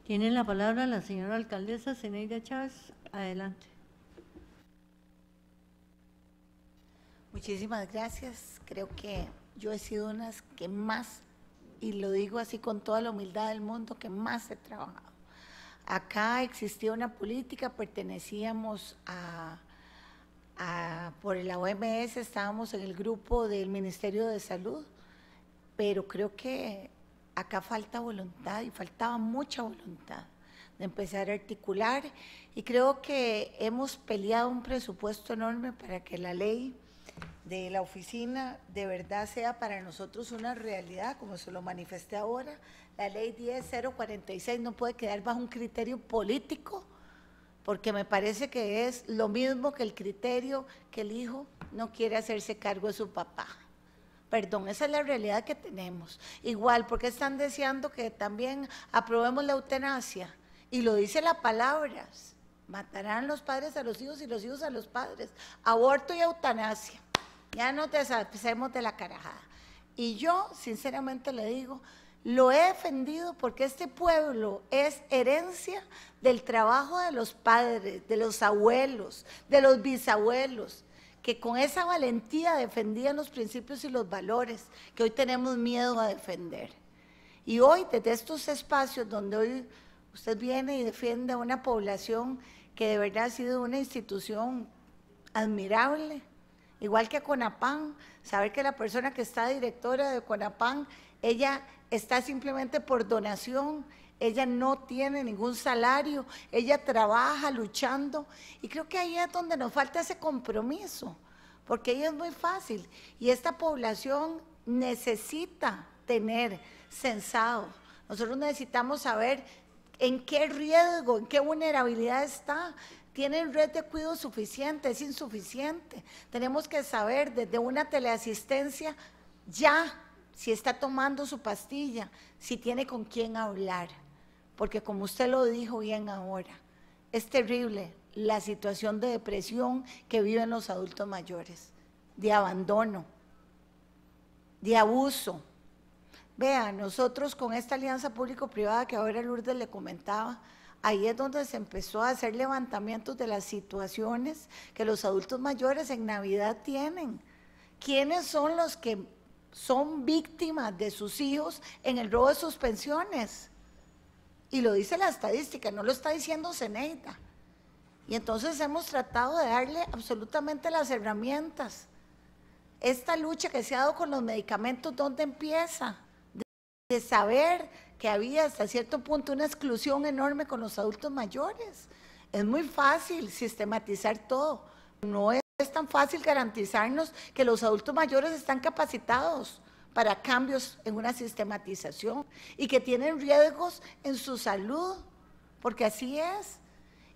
Tiene la palabra la señora alcaldesa Zeneida Chávez. Adelante. Muchísimas gracias. Creo que yo he sido una de las que más, y lo digo así con toda la humildad del mundo, que más he trabajado. Acá existía una política, pertenecíamos por la OMS, estábamos en el grupo del Ministerio de Salud, pero creo que acá falta voluntad y faltaba mucha voluntad de empezar a articular y creo que hemos peleado un presupuesto enorme para que la ley de la oficina de verdad sea para nosotros una realidad, como se lo manifesté ahora. La ley 10.046 no puede quedar bajo un criterio político, porque me parece que es lo mismo que el criterio que el hijo no quiere hacerse cargo de su papá. Perdón, esa es la realidad que tenemos. Igual, porque están deseando que también aprobemos la eutanasia, y lo dice la palabra, matarán los padres a los hijos y los hijos a los padres, aborto y eutanasia, ya nos deshacemos de la carajada. Y yo, sinceramente le digo, lo he defendido porque este pueblo es herencia del trabajo de los padres, de los abuelos, de los bisabuelos, que con esa valentía defendían los principios y los valores que hoy tenemos miedo a defender. Y hoy, desde estos espacios donde hoy usted viene y defiende a una población que de verdad ha sido una institución admirable, igual que CONAPAN, saber que la persona que está directora de CONAPAN, ella está simplemente por donación, ella no tiene ningún salario, ella trabaja luchando, y creo que ahí es donde nos falta ese compromiso, porque ahí es muy fácil, y esta población necesita tener censado. Nosotros necesitamos saber en qué riesgo, en qué vulnerabilidad está. ¿Tienen red de cuidado suficiente? ¿Es insuficiente? Tenemos que saber desde una teleasistencia ya si está tomando su pastilla, si tiene con quién hablar, porque como usted lo dijo bien ahora, es terrible la situación de depresión que viven los adultos mayores, de abandono, de abuso. Vea, nosotros con esta alianza público-privada que ahora Lourdes le comentaba, ahí es donde se empezó a hacer levantamientos de las situaciones que los adultos mayores en Navidad tienen. ¿Quiénes son los que son víctimas de sus hijos en el robo de sus pensiones? Y lo dice la estadística, no lo está diciendo Zeneida. Y entonces hemos tratado de darle absolutamente las herramientas. Esta lucha que se ha dado con los medicamentos, ¿dónde empieza? De saber que había hasta cierto punto una exclusión enorme con los adultos mayores. Es muy fácil sistematizar todo. No es tan fácil garantizarnos que los adultos mayores están capacitados para cambios en una sistematización y que tienen riesgos en su salud, porque así es.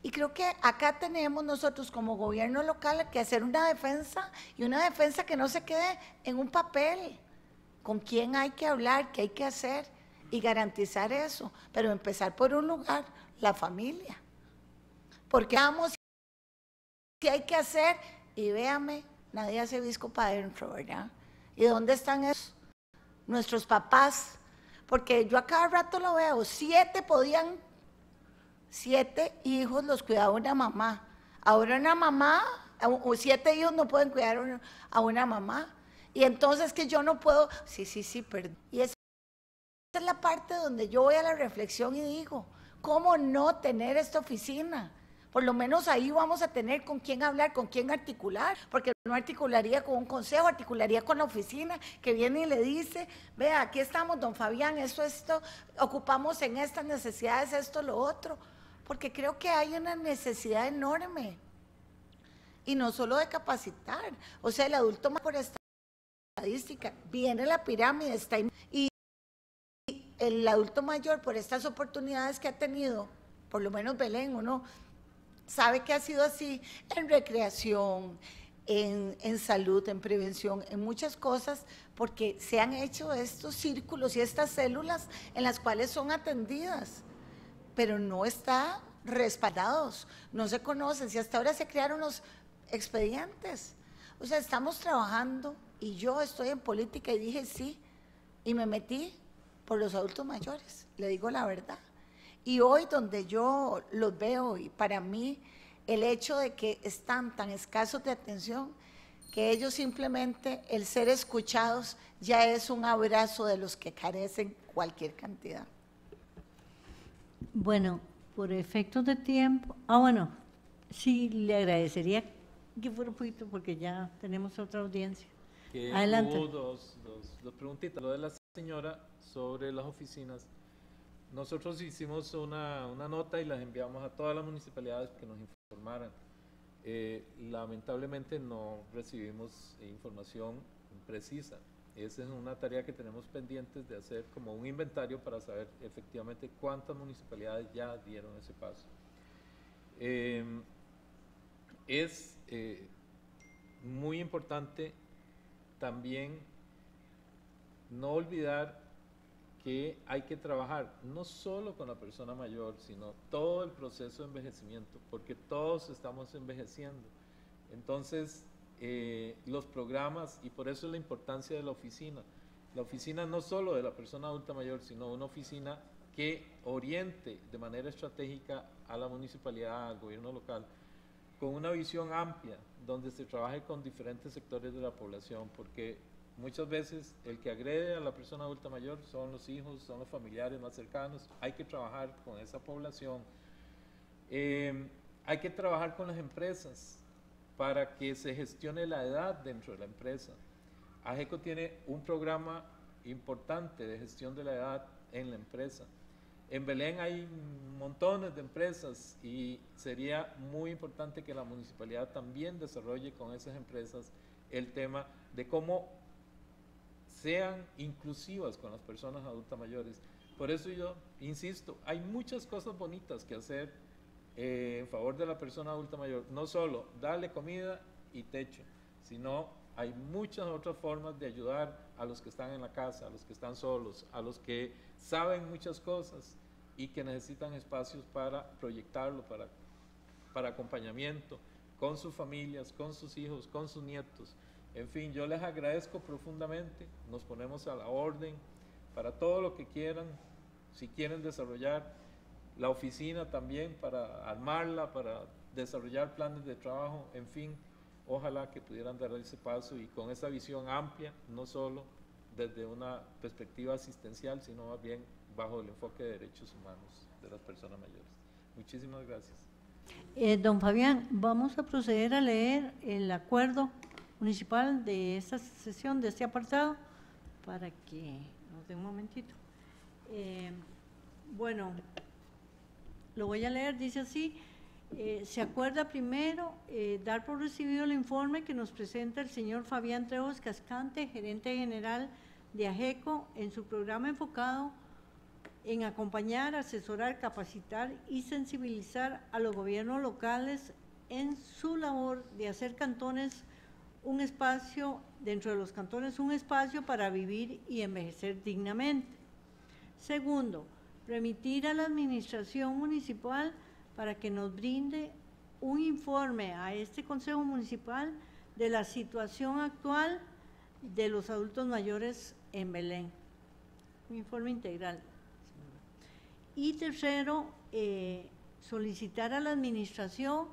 Y creo que acá tenemos nosotros como gobierno local que hacer una defensa, y una defensa que no se quede en un papel, con quién hay que hablar, qué hay que hacer y garantizar eso, pero empezar por un lugar, la familia. Porque vamos, qué hay que hacer, y véame, nadie hace visco para adentro, ¿verdad? ¿Y dónde están esos? Nuestros papás, porque yo a cada rato lo veo, 7 hijos los cuidaba una mamá. Ahora una mamá, o 7 hijos no pueden cuidar a una mamá. Y entonces que yo no puedo, sí, perdón. Y esa es la parte donde yo voy a la reflexión y digo, ¿cómo no tener esta oficina? Por lo menos ahí vamos a tener con quién hablar, con quién articular, porque no articularía con un consejo, articularía con la oficina que viene y le dice, vea, aquí estamos, don Fabián, esto, ocupamos en estas necesidades, esto, lo otro, porque creo que hay una necesidad enorme, y no solo de capacitar, o sea, el adulto más por estadística, viene la pirámide, está ahí, y el adulto mayor por estas oportunidades que ha tenido, por lo menos Belén, uno sabe que ha sido así en recreación, en salud, en prevención, en muchas cosas, porque se han hecho estos círculos y estas células en las cuales son atendidas, pero no están respaldados, no se conocen, si hasta ahora se crearon los expedientes. O sea, estamos trabajando, y yo estoy en política y dije sí, y me metí por los adultos mayores, le digo la verdad. Y hoy donde yo los veo, y para mí el hecho de que están tan escasos de atención, que ellos simplemente, el ser escuchados ya es un abrazo de los que carecen cualquier cantidad. Bueno, por efectos de tiempo, sí, le agradecería que fuera un poquito porque ya tenemos otra audiencia. Adelante. Hubo dos preguntitas. Lo de la señora sobre las oficinas. Nosotros hicimos una nota y las enviamos a todas las municipalidades que nos informaran. Lamentablemente no recibimos información precisa. Esa es una tarea que tenemos pendientes de hacer como un inventario para saber efectivamente cuántas municipalidades ya dieron ese paso. Es muy importante también no olvidar que hay que trabajar no solo con la persona mayor, sino todo el proceso de envejecimiento, porque todos estamos envejeciendo. Entonces, los programas, y por eso es la importancia de la oficina no solo de la persona adulta mayor, sino una oficina que oriente de manera estratégica a la municipalidad, al gobierno local, con una visión amplia, donde se trabaje con diferentes sectores de la población, porque muchas veces el que agrede a la persona adulta mayor son los hijos, son los familiares más cercanos. Hay que trabajar con esa población. Hay que trabajar con las empresas para que se gestione la edad dentro de la empresa. AGECO tiene un programa importante de gestión de la edad en la empresa. En Belén hay montones de empresas y sería muy importante que la municipalidad también desarrolle con esas empresas el tema de cómo sean inclusivas con las personas adultas mayores. Por eso yo insisto, hay muchas cosas bonitas que hacer en favor de la persona adulta mayor. No solo darle comida y techo, sino hay muchas otras formas de ayudar a los que están en la casa, a los que están solos, a los que saben muchas cosas y que necesitan espacios para proyectarlo, para acompañamiento, con sus familias, con sus hijos, con sus nietos. En fin, yo les agradezco profundamente, nos ponemos a la orden para todo lo que quieran, si quieren desarrollar la oficina también, para armarla, para desarrollar planes de trabajo, en fin, ojalá que pudieran dar ese paso y con esa visión amplia, no solo desde una perspectiva asistencial, sino más bien bajo el enfoque de derechos humanos. de las personas mayores. Muchísimas gracias. Don Fabián, vamos a proceder a leer el acuerdo municipal de esta sesión, de este apartado, para que nos dé un momentito. Bueno, lo voy a leer, dice así: se acuerda primero dar por recibido el informe que nos presenta el señor Fabián Trejos Cascante, gerente general de AGECO, en su programa enfocado en acompañar, asesorar, capacitar y sensibilizar a los gobiernos locales en su labor de hacer cantones un espacio, dentro de los cantones, un espacio para vivir y envejecer dignamente. Segundo, remitir a la administración municipal para que nos brinde un informe a este Consejo Municipal de la situación actual de los adultos mayores en Belén. Un informe integral. Y tercero, solicitar a la administración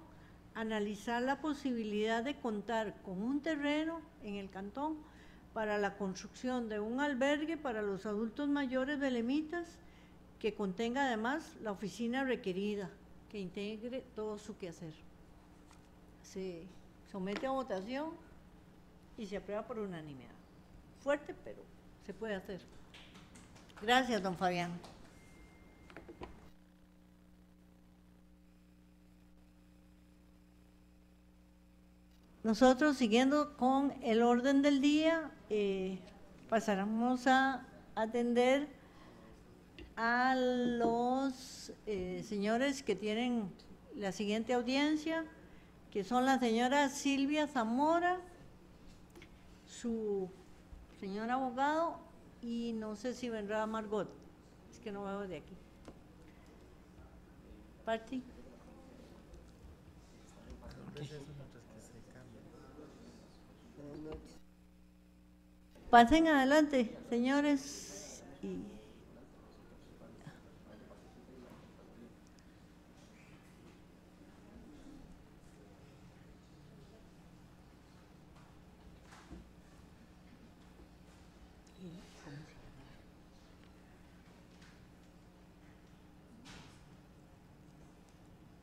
analizar la posibilidad de contar con un terreno en el cantón para la construcción de un albergue para los adultos mayores belemitas que contenga además la oficina requerida, que integre todo su quehacer. Se somete a votación y se aprueba por unanimidad. Fuerte, pero se puede hacer. Gracias, don Fabián. Nosotros, siguiendo con el orden del día, pasaremos a atender a los señores que tienen la siguiente audiencia, que son la señora Silvia Zamora, su señor abogado, y no sé si vendrá Margot, es que no veo de aquí. Parti. Pasen adelante, señores.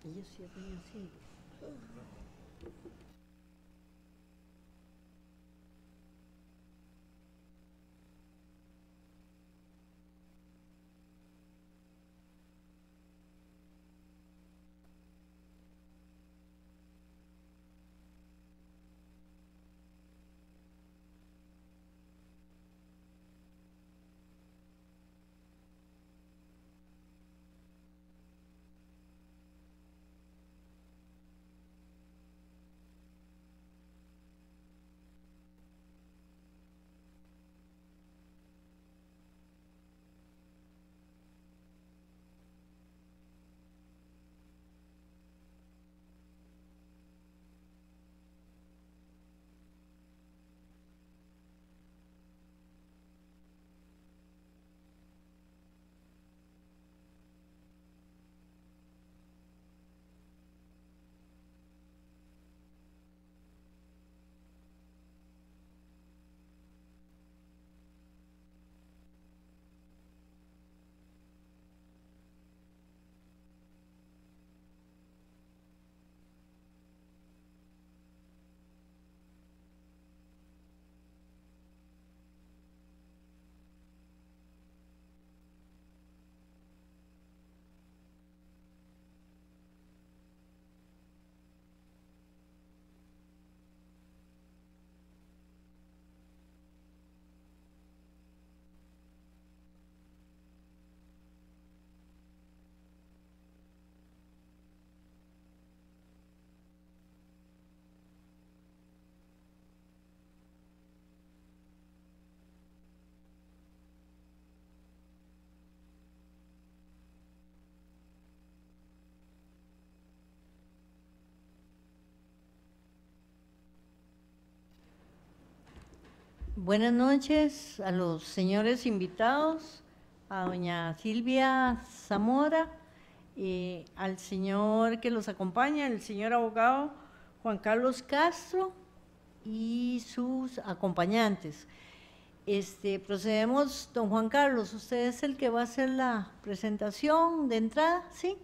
Ellos sí hacen así. Buenas noches a los señores invitados, a doña Silvia Zamora, al señor que los acompaña, el señor abogado Juan Carlos Castro y sus acompañantes. Procedemos, don Juan Carlos, usted es el que va a hacer la presentación de entrada, ¿sí?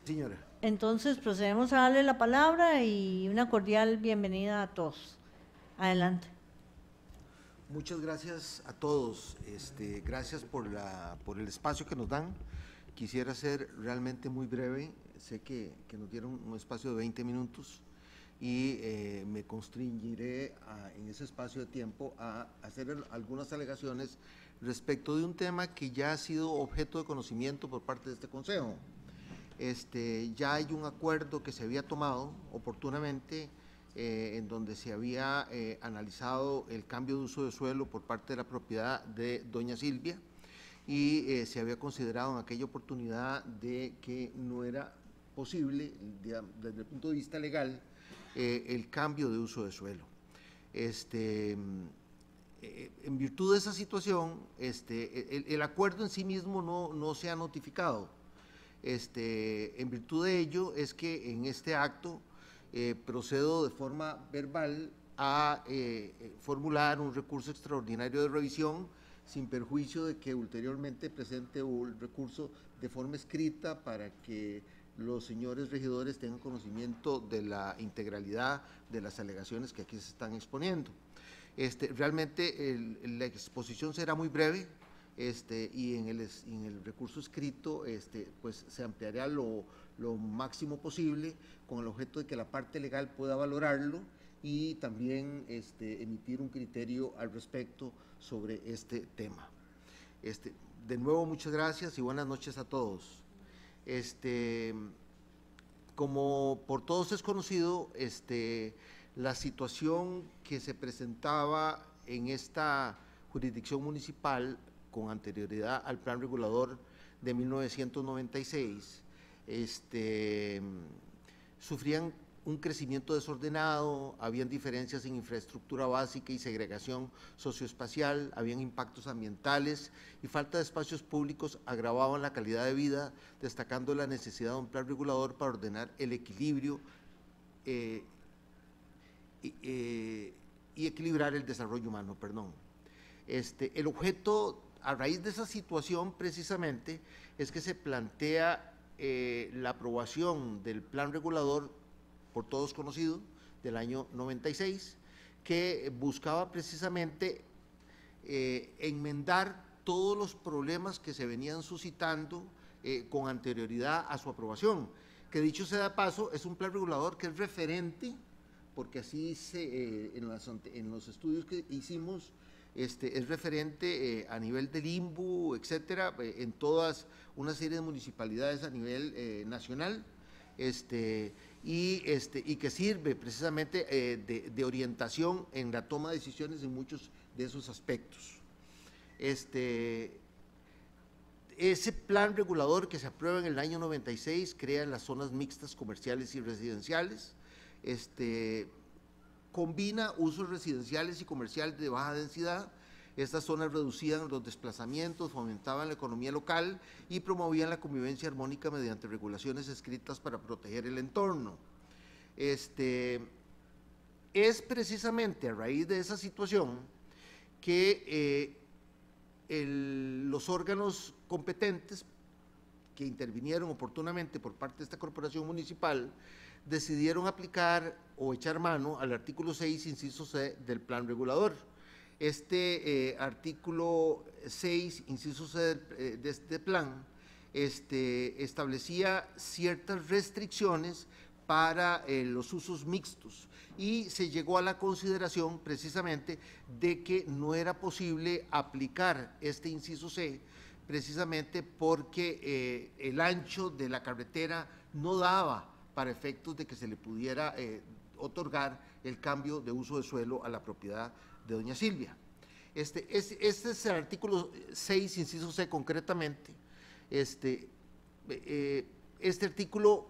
Señora. Entonces procedemos a darle la palabra y una cordial bienvenida a todos. Adelante. Muchas gracias a todos. Gracias por el espacio que nos dan. Quisiera ser realmente muy breve. Sé que nos dieron un espacio de 20 minutos y me constringiré en ese espacio de tiempo a hacer algunas alegaciones respecto de un tema que ya ha sido objeto de conocimiento por parte de este Consejo. Ya hay un acuerdo que se había tomado oportunamente en donde se había analizado el cambio de uso de suelo por parte de la propiedad de doña Silvia y se había considerado en aquella oportunidad de que no era posible desde el punto de vista legal el cambio de uso de suelo. En virtud de esa situación, el acuerdo en sí mismo no se ha notificado. En virtud de ello es que en este acto procedo de forma verbal a formular un recurso extraordinario de revisión sin perjuicio de que ulteriormente presente el recurso de forma escrita para que los señores regidores tengan conocimiento de la integralidad de las alegaciones que aquí se están exponiendo. Realmente la exposición será muy breve y en el recurso escrito pues se ampliará lo máximo posible con el objeto de que la parte legal pueda valorarlo y también emitir un criterio al respecto sobre este tema. De nuevo, muchas gracias y buenas noches a todos. Como por todos es conocido, la situación que se presentaba en esta jurisdicción municipal con anterioridad al plan regulador de 1996, sufrían un crecimiento desordenado, habían diferencias en infraestructura básica y segregación socioespacial, habían impactos ambientales y falta de espacios públicos agravaban la calidad de vida, destacando la necesidad de un plan regulador para ordenar el equilibrio y equilibrar el desarrollo humano, El objeto, a raíz de esa situación precisamente, es que se plantea la aprobación del plan regulador por todos conocido, del año 96, que buscaba precisamente enmendar todos los problemas que se venían suscitando con anterioridad a su aprobación, que dicho sea de paso, es un plan regulador que es referente, porque así en los estudios que hicimos, es referente a nivel del INBU, etcétera, en todas una serie de municipalidades a nivel nacional, y que sirve precisamente de orientación en la toma de decisiones en muchos de esos aspectos. Ese plan regulador que se aprueba en el año 96 crea las zonas mixtas comerciales y residenciales, combina usos residenciales y comerciales de baja densidad. Estas zonas reducían los desplazamientos, fomentaban la economía local y promovían la convivencia armónica mediante regulaciones escritas para proteger el entorno. Es precisamente a raíz de esa situación que los órganos competentes que intervinieron oportunamente por parte de esta corporación municipal decidieron aplicar o echar mano al artículo 6, inciso C del plan regulador. Artículo 6, inciso C de este plan, establecía ciertas restricciones para los usos mixtos y se llegó a la consideración precisamente de que no era posible aplicar este inciso C precisamente porque el ancho de la carretera no daba para efectos de que se le pudiera otorgar el cambio de uso de suelo a la propiedad de doña Silvia. Este es el artículo 6, inciso C concretamente. Este artículo,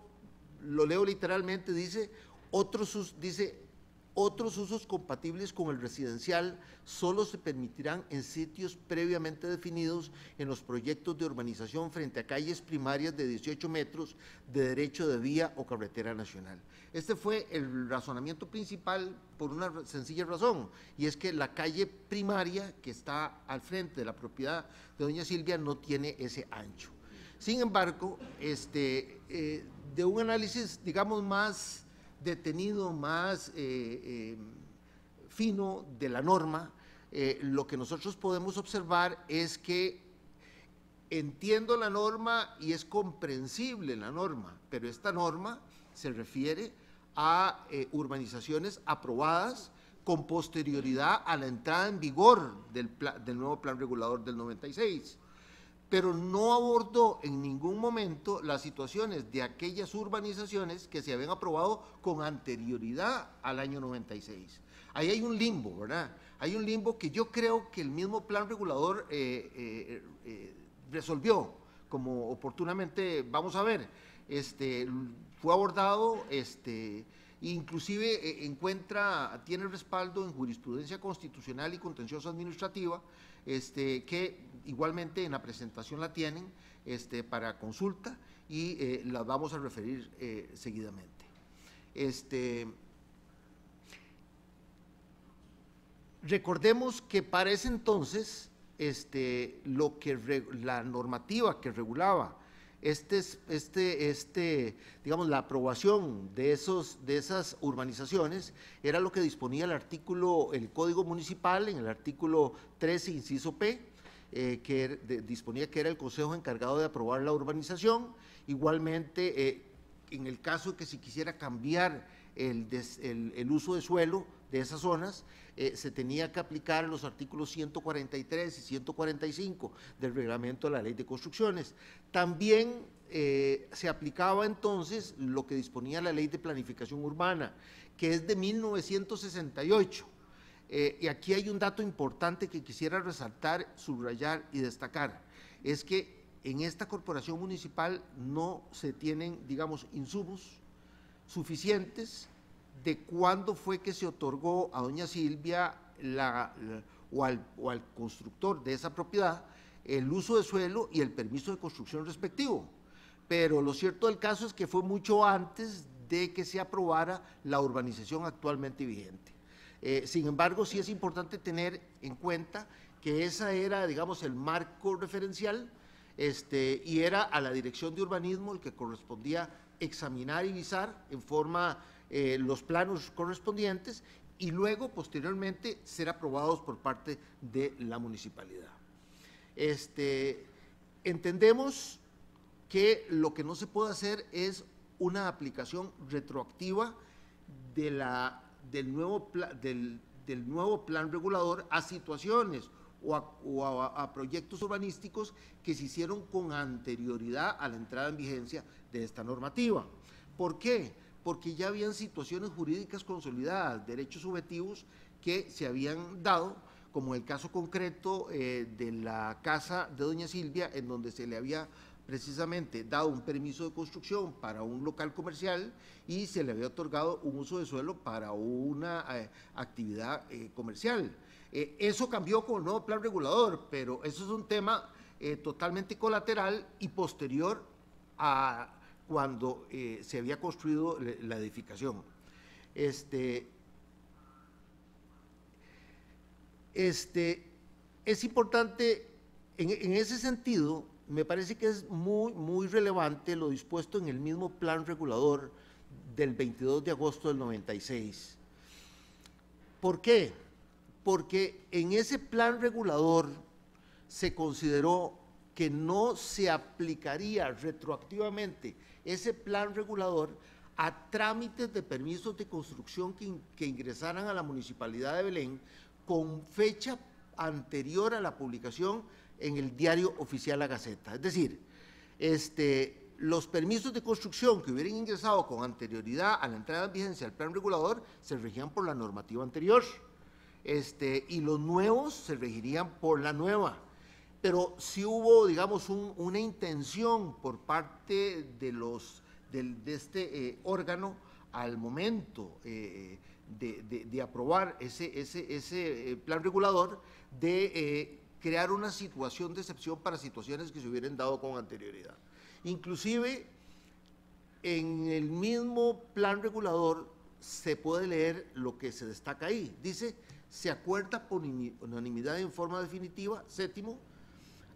lo leo literalmente, dice, Otros usos compatibles con el residencial solo se permitirán en sitios previamente definidos en los proyectos de urbanización frente a calles primarias de 18 metros de derecho de vía o carretera nacional. Este fue el razonamiento principal por una sencilla razón, y es que la calle primaria que está al frente de la propiedad de doña Silvia no tiene ese ancho. Sin embargo, de un análisis, digamos, más detenido, más fino de la norma, lo que nosotros podemos observar es que entiendo la norma y es comprensible la norma, pero esta norma se refiere a urbanizaciones aprobadas con posterioridad a la entrada en vigor del nuevo plan regulador del 96, pero no abordó en ningún momento las situaciones de aquellas urbanizaciones que se habían aprobado con anterioridad al año 96. Ahí hay un limbo, ¿verdad? Hay un limbo que yo creo que el mismo plan regulador resolvió, como oportunamente vamos a ver. Fue abordado, inclusive tiene respaldo en jurisprudencia constitucional y contencioso administrativa, que igualmente en la presentación la tienen para consulta y la vamos a referir seguidamente. Recordemos que para ese entonces la normativa que regulaba digamos, la aprobación de esas urbanizaciones era lo que disponía el Código Municipal en el artículo 13, inciso P, que disponía que era el Consejo encargado de aprobar la urbanización. Igualmente, en el caso de que se quisiera cambiar el uso de suelo de esas zonas, se tenía que aplicar los artículos 143 y 145 del reglamento de la Ley de Construcciones. También se aplicaba entonces lo que disponía la Ley de Planificación Urbana, que es de 1968. Y aquí hay un dato importante que quisiera resaltar, subrayar y destacar, es que en esta corporación municipal no se tienen, digamos, insumos suficientes de cuándo fue que se otorgó a doña Silvia o al constructor de esa propiedad el uso de suelo y el permiso de construcción respectivo. Pero lo cierto del caso es que fue mucho antes de que se aprobara la urbanización actualmente vigente. Sin embargo, sí es importante tener en cuenta que esa era, digamos, el marco referencial, y era a la Dirección de Urbanismo el que correspondía examinar y visar en forma los planos correspondientes y luego, posteriormente, ser aprobados por parte de la municipalidad. Entendemos que lo que no se puede hacer es una aplicación retroactiva del nuevo plan regulador a situaciones o a proyectos urbanísticos que se hicieron con anterioridad a la entrada en vigencia de esta normativa. ¿Por qué? Porque ya habían situaciones jurídicas consolidadas, derechos subjetivos que se habían dado, como el caso concreto de la casa de doña Silvia, en donde se le había precisamente dado un permiso de construcción para un local comercial y se le había otorgado un uso de suelo para una actividad comercial. Eso cambió con el nuevo plan regulador, pero eso es un tema totalmente colateral y posterior a cuando se había construido la edificación. Es importante, en ese sentido, me parece que es muy relevante lo dispuesto en el mismo plan regulador del 22 de agosto del 96. ¿Por qué? Porque en ese plan regulador se consideró que no se aplicaría retroactivamente ese plan regulador a trámites de permisos de construcción que ingresaran a la Municipalidad de Belén con fecha anterior a la publicación en el Diario Oficial La Gaceta. Es decir, los permisos de construcción que hubieran ingresado con anterioridad a la entrada en vigencia del plan regulador se regían por la normativa anterior, y los nuevos se regirían por la nueva. Pero sí hubo, digamos, una intención por parte de este órgano al momento de aprobar ese plan regulador, de crear una situación de excepción para situaciones que se hubieran dado con anterioridad. Inclusive, en el mismo plan regulador se puede leer lo que se destaca ahí. Dice, se acuerda por unanimidad en forma definitiva, séptimo,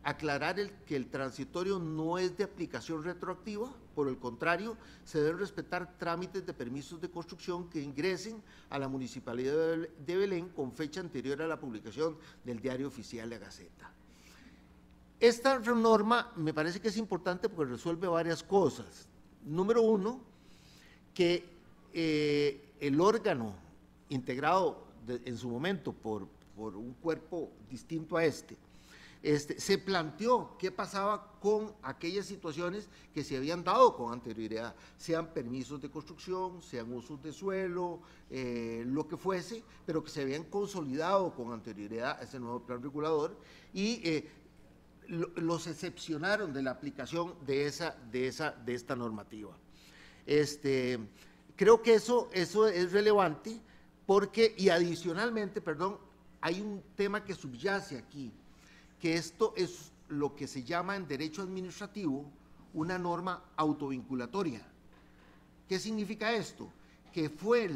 aclarar que el transitorio no es de aplicación retroactiva, por el contrario, se deben respetar trámites de permisos de construcción que ingresen a la Municipalidad de Belén con fecha anterior a la publicación del Diario Oficial de Gaceta. Esta norma me parece que es importante porque resuelve varias cosas. Número uno, que el órgano integrado en su momento por un cuerpo distinto a se planteó qué pasaba con aquellas situaciones que se habían dado con anterioridad, sean permisos de construcción, sean usos de suelo, lo que fuese, pero que se habían consolidado con anterioridad a ese nuevo plan regulador, y los excepcionaron de la aplicación de esta normativa. Creo que eso es relevante porque, y adicionalmente, perdón, hay un tema que subyace aquí, que esto es lo que se llama en derecho administrativo una norma autovinculatoria. ¿Qué significa esto? Que fue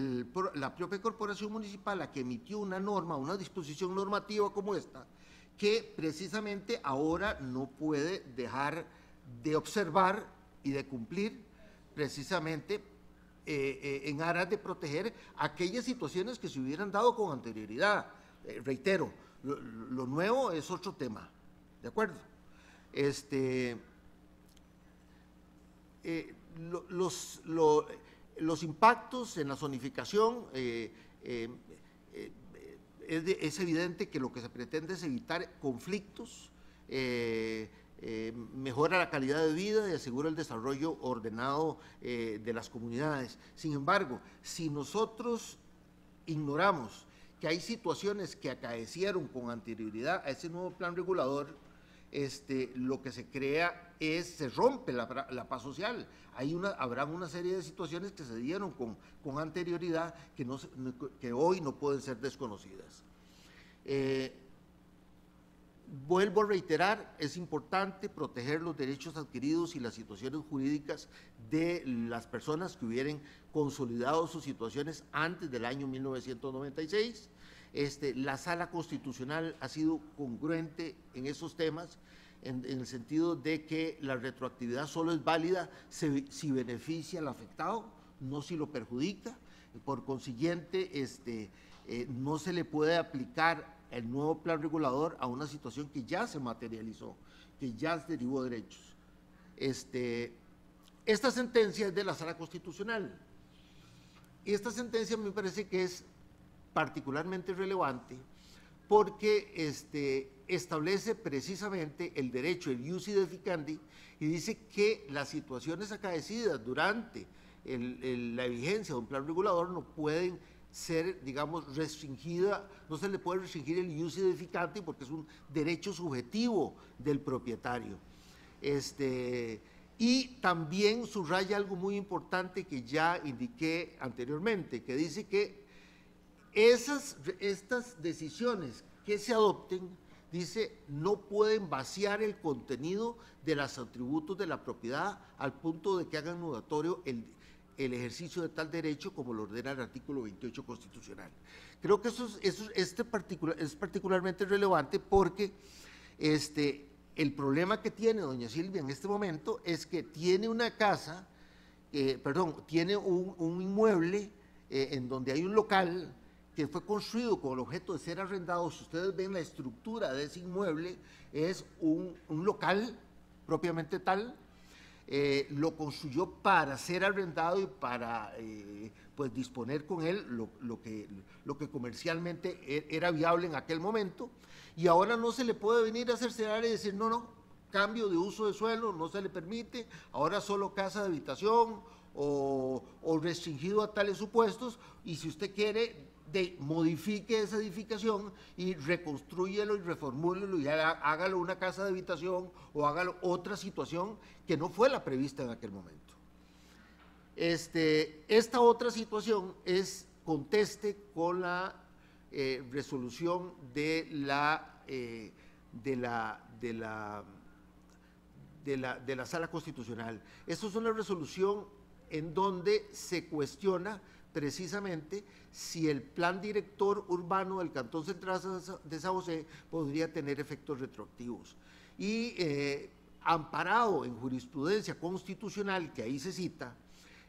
la propia corporación municipal la que emitió una norma, una disposición normativa como esta, que precisamente ahora no puede dejar de observar y de cumplir, precisamente en aras de proteger aquellas situaciones que se hubieran dado con anterioridad. Reitero, lo nuevo es otro tema, ¿de acuerdo? Los impactos en la zonificación, es evidente que lo que se pretende es evitar conflictos, mejora la calidad de vida y asegura el desarrollo ordenado de las comunidades. Sin embargo, si nosotros ignoramos que hay situaciones que acaecieron con anterioridad a ese nuevo plan regulador, lo que se crea se rompe la paz social. Habrá una serie de situaciones que se dieron con anterioridad que hoy no pueden ser desconocidas. Vuelvo a reiterar, es importante proteger los derechos adquiridos y las situaciones jurídicas de las personas que hubieran consolidado sus situaciones antes del año 1996. La Sala Constitucional ha sido congruente en esos temas, en el sentido de que la retroactividad solo es válida si beneficia al afectado, no si lo perjudica. Por consiguiente, no se le puede aplicar el nuevo plan regulador a una situación que ya se materializó, que ya derivó derechos. Esta sentencia es de la Sala Constitucional, y esta sentencia me parece que es particularmente relevante porque establece precisamente el derecho, el ius identificandi, y dice que las situaciones acaecidas durante la vigencia de un plan regulador no pueden ser, digamos, restringida, no se le puede restringir el ius identificandi porque es un derecho subjetivo del propietario. Y también subraya algo muy importante que ya indiqué anteriormente, que dice que estas decisiones que se adopten, dice, no pueden vaciar el contenido de los atributos de la propiedad al punto de que hagan nugatorio el ejercicio de tal derecho como lo ordena el artículo 28 constitucional. Creo que es particularmente relevante porque el problema que tiene doña Silvia en este momento es que tiene una casa, tiene un inmueble en donde hay un local que fue construido con el objeto de ser arrendado. Si ustedes ven la estructura de ese inmueble, es un local propiamente tal. Lo construyó para ser arrendado y para pues disponer con él lo que comercialmente era viable en aquel momento, y ahora no se le puede venir a cerciorar y decir no, cambio de uso de suelo, no se le permite, ahora solo casa de habitación o restringido a tales supuestos, y si usted quiere modifique esa edificación y reconstrúyelo y reformúlelo y hágalo una casa de habitación o hágalo otra situación que no fue la prevista en aquel momento. Esta otra situación es conteste con la resolución de la Sala Constitucional. Esto es una resolución en donde se cuestiona precisamente si el plan director urbano del Cantón Central de San José podría tener efectos retroactivos. Y amparado en jurisprudencia constitucional, que ahí se cita,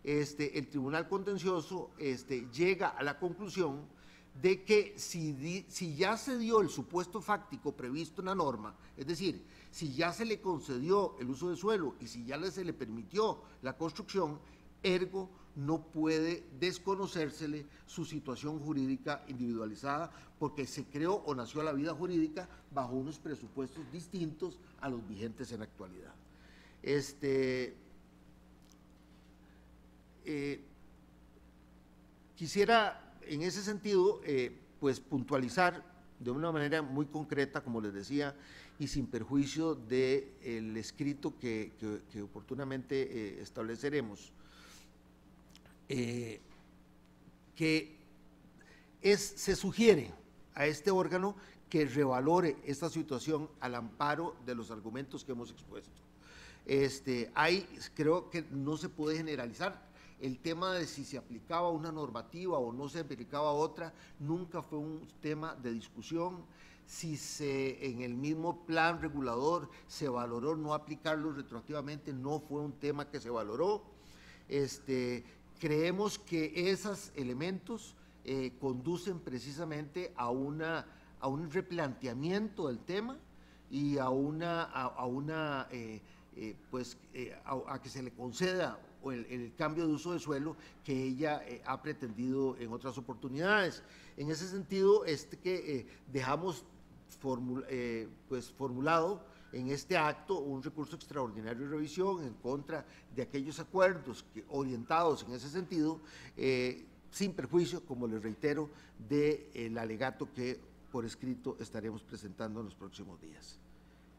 el Tribunal Contencioso llega a la conclusión de que si ya se dio el supuesto fáctico previsto en la norma, es decir, si ya se le concedió el uso de suelo y si ya se le permitió la construcción, ergo no puede desconocérsele su situación jurídica individualizada, porque se creó o nació la vida jurídica bajo unos presupuestos distintos a los vigentes en la actualidad. Quisiera en ese sentido pues puntualizar de una manera muy concreta, como les decía, y sin perjuicio del escrito que oportunamente estableceremos, que se sugiere a este órgano que revalore esta situación al amparo de los argumentos que hemos expuesto. Creo que no se puede generalizar. El tema de si se aplicaba una normativa o no se aplicaba otra, nunca fue un tema de discusión. Si en el mismo plan regulador se valoró no aplicarlo retroactivamente, no fue un tema que se valoró. Creemos que esos elementos conducen precisamente a un replanteamiento del tema y a que se le conceda el cambio de uso de suelo que ella ha pretendido en otras oportunidades. En ese sentido, dejamos formulado en este acto un recurso extraordinario de revisión en contra de aquellos acuerdos orientados en ese sentido, sin perjuicio, como les reitero, del alegato que por escrito estaremos presentando en los próximos días.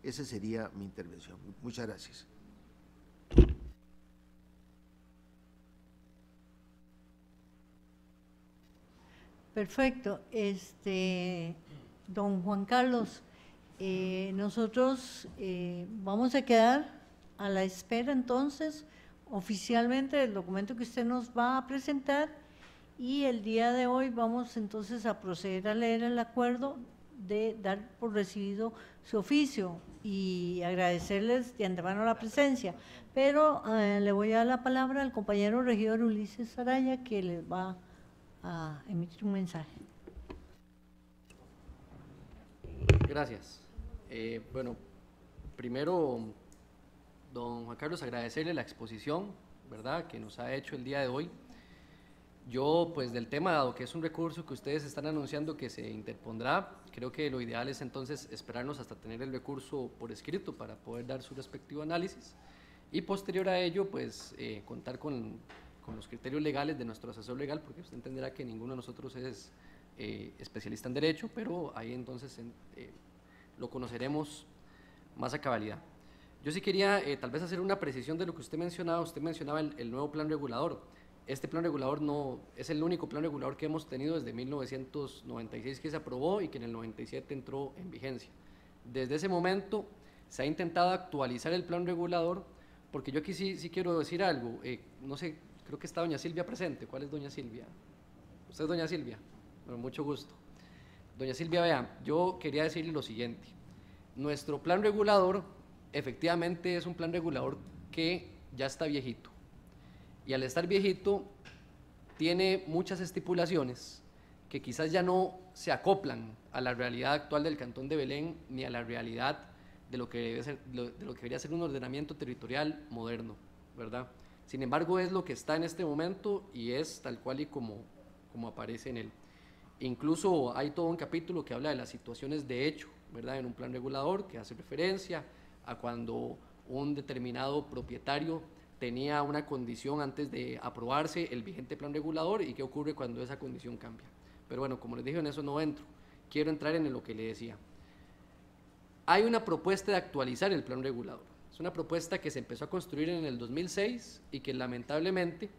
Esa sería mi intervención. Muchas gracias. Perfecto. Don Juan Carlos, nosotros vamos a quedar a la espera entonces oficialmente del documento que usted nos va a presentar, y el día de hoy vamos entonces a proceder a leer el acuerdo de dar por recibido su oficio y agradecerles de antemano la presencia, pero le voy a dar la palabra al compañero regidor Ulises Araya, que les va a emitir un mensaje. Gracias. Bueno, primero, don Juan Carlos, agradecerle la exposición, ¿verdad?, que nos ha hecho el día de hoy. Yo, pues del tema, dado que es un recurso que ustedes están anunciando que se interpondrá, creo que lo ideal es entonces esperarnos hasta tener el recurso por escrito para poder dar su respectivo análisis y posterior a ello, pues contar con los criterios legales de nuestro asesor legal, porque usted entenderá que ninguno de nosotros es especialista en derecho, pero ahí entonces lo conoceremos más a cabalidad. Yo sí quería tal vez hacer una precisión de lo que usted mencionaba el nuevo plan regulador. Este plan regulador no es el único plan regulador que hemos tenido desde 1996 que se aprobó y que en el 97 entró en vigencia. Desde ese momento se ha intentado actualizar el plan regulador, porque yo aquí sí quiero decir algo, no sé, creo que está doña Silvia presente. ¿Cuál es doña Silvia? ¿Usted es doña Silvia? Bueno, mucho gusto. Doña Silvia, vea, yo quería decirle lo siguiente. Nuestro plan regulador efectivamente es un plan regulador que ya está viejito. Y al estar viejito tiene muchas estipulaciones que quizás ya no se acoplan a la realidad actual del Cantón de Belén ni a la realidad de lo que debería ser un ordenamiento territorial moderno, ¿verdad? Sin embargo, es lo que está en este momento y es tal cual y como aparece en él. Incluso hay todo un capítulo que habla de las situaciones de hecho, ¿verdad?, en un plan regulador, que hace referencia a cuando un determinado propietario tenía una condición antes de aprobarse el vigente plan regulador y qué ocurre cuando esa condición cambia. Pero bueno, como les dije, en eso no entro. Quiero entrar en lo que le decía. Hay una propuesta de actualizar el plan regulador. Es una propuesta que se empezó a construir en el 2006 y que lamentablemente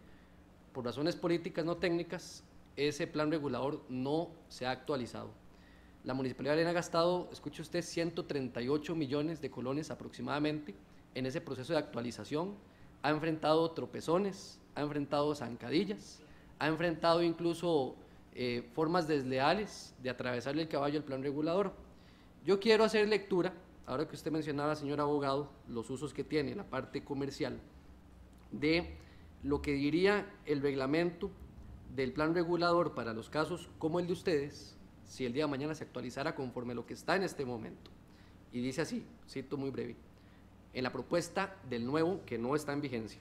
por razones políticas no técnicas, ese plan regulador no se ha actualizado. La Municipalidad de Belén ha gastado, escuche usted, 138 millones de colones aproximadamente en ese proceso de actualización, ha enfrentado tropezones, ha enfrentado zancadillas, ha enfrentado incluso formas desleales de atravesarle el caballo al plan regulador. Yo quiero hacer lectura, ahora que usted mencionaba, señor abogado, los usos que tiene la parte comercial, de lo que diría el reglamento del plan regulador para los casos como el de ustedes, si el día de mañana se actualizara conforme lo que está en este momento. Y dice así, cito muy breve, en la propuesta del nuevo que no está en vigencia,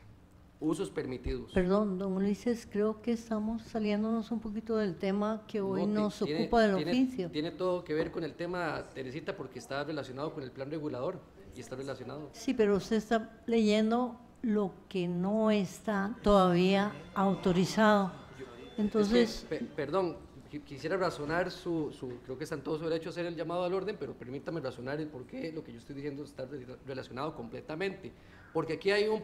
usos permitidos. Perdón, don Ulises, creo que estamos saliéndonos un poquito del tema que hoy nos ocupa del oficio. Tiene todo que ver con el tema, Teresita, porque está relacionado con el plan regulador y está relacionado. Sí, pero usted está leyendo lo que no está todavía autorizado. Entonces, es que, perdón, quisiera razonar creo que están todos su derecho a hacer el llamado al orden, pero permítame razonar el por qué lo que yo estoy diciendo está relacionado completamente. Porque aquí hay un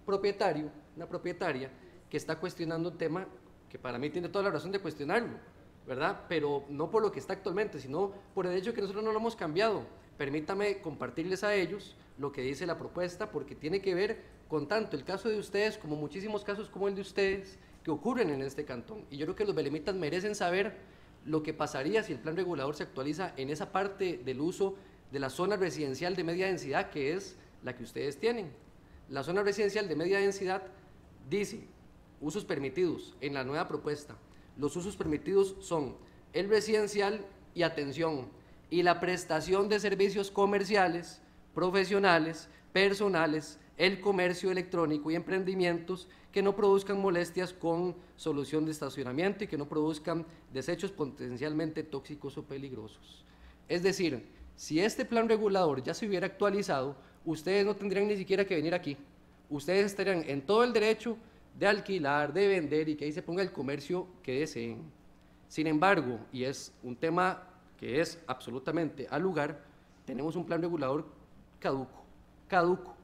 propietario, una propietaria, que está cuestionando un tema que para mí tiene toda la razón de cuestionarlo, ¿verdad? Pero no por lo que está actualmente, sino por el hecho de que nosotros no lo hemos cambiado. Permítame compartirles a ellos lo que dice la propuesta, porque tiene que ver con tanto el caso de ustedes como muchísimos casos como el de ustedes, que ocurren en este cantón. Y yo creo que los belemitas merecen saber lo que pasaría si el plan regulador se actualiza en esa parte del uso de la zona residencial de media densidad, que es la que ustedes tienen. La zona residencial de media densidad dice, usos permitidos en la nueva propuesta. Los usos permitidos son el residencial y atención, y la prestación de servicios comerciales, profesionales, personales, el comercio electrónico y emprendimientos que no produzcan molestias con solución de estacionamiento y que no produzcan desechos potencialmente tóxicos o peligrosos. Es decir, si este plan regulador ya se hubiera actualizado, ustedes no tendrían ni siquiera que venir aquí. Ustedes estarían en todo el derecho de alquilar, de vender y que ahí se ponga el comercio que deseen. Sin embargo, y es un tema que es absolutamente al lugar, tenemos un plan regulador caduco,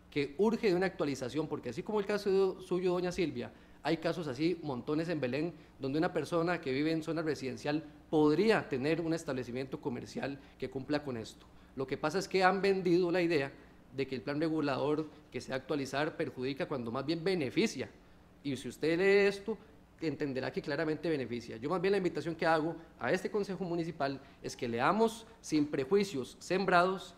que urge de una actualización, porque así como el caso suyo, doña Silvia, hay casos así, montones en Belén, donde una persona que vive en zona residencial podría tener un establecimiento comercial que cumpla con esto. Lo que pasa es que han vendido la idea de que el plan regulador que se va a actualizar perjudica cuando más bien beneficia. Y si usted lee esto, entenderá que claramente beneficia. Yo más bien la invitación que hago a este Consejo Municipal es que leamos sin prejuicios sembrados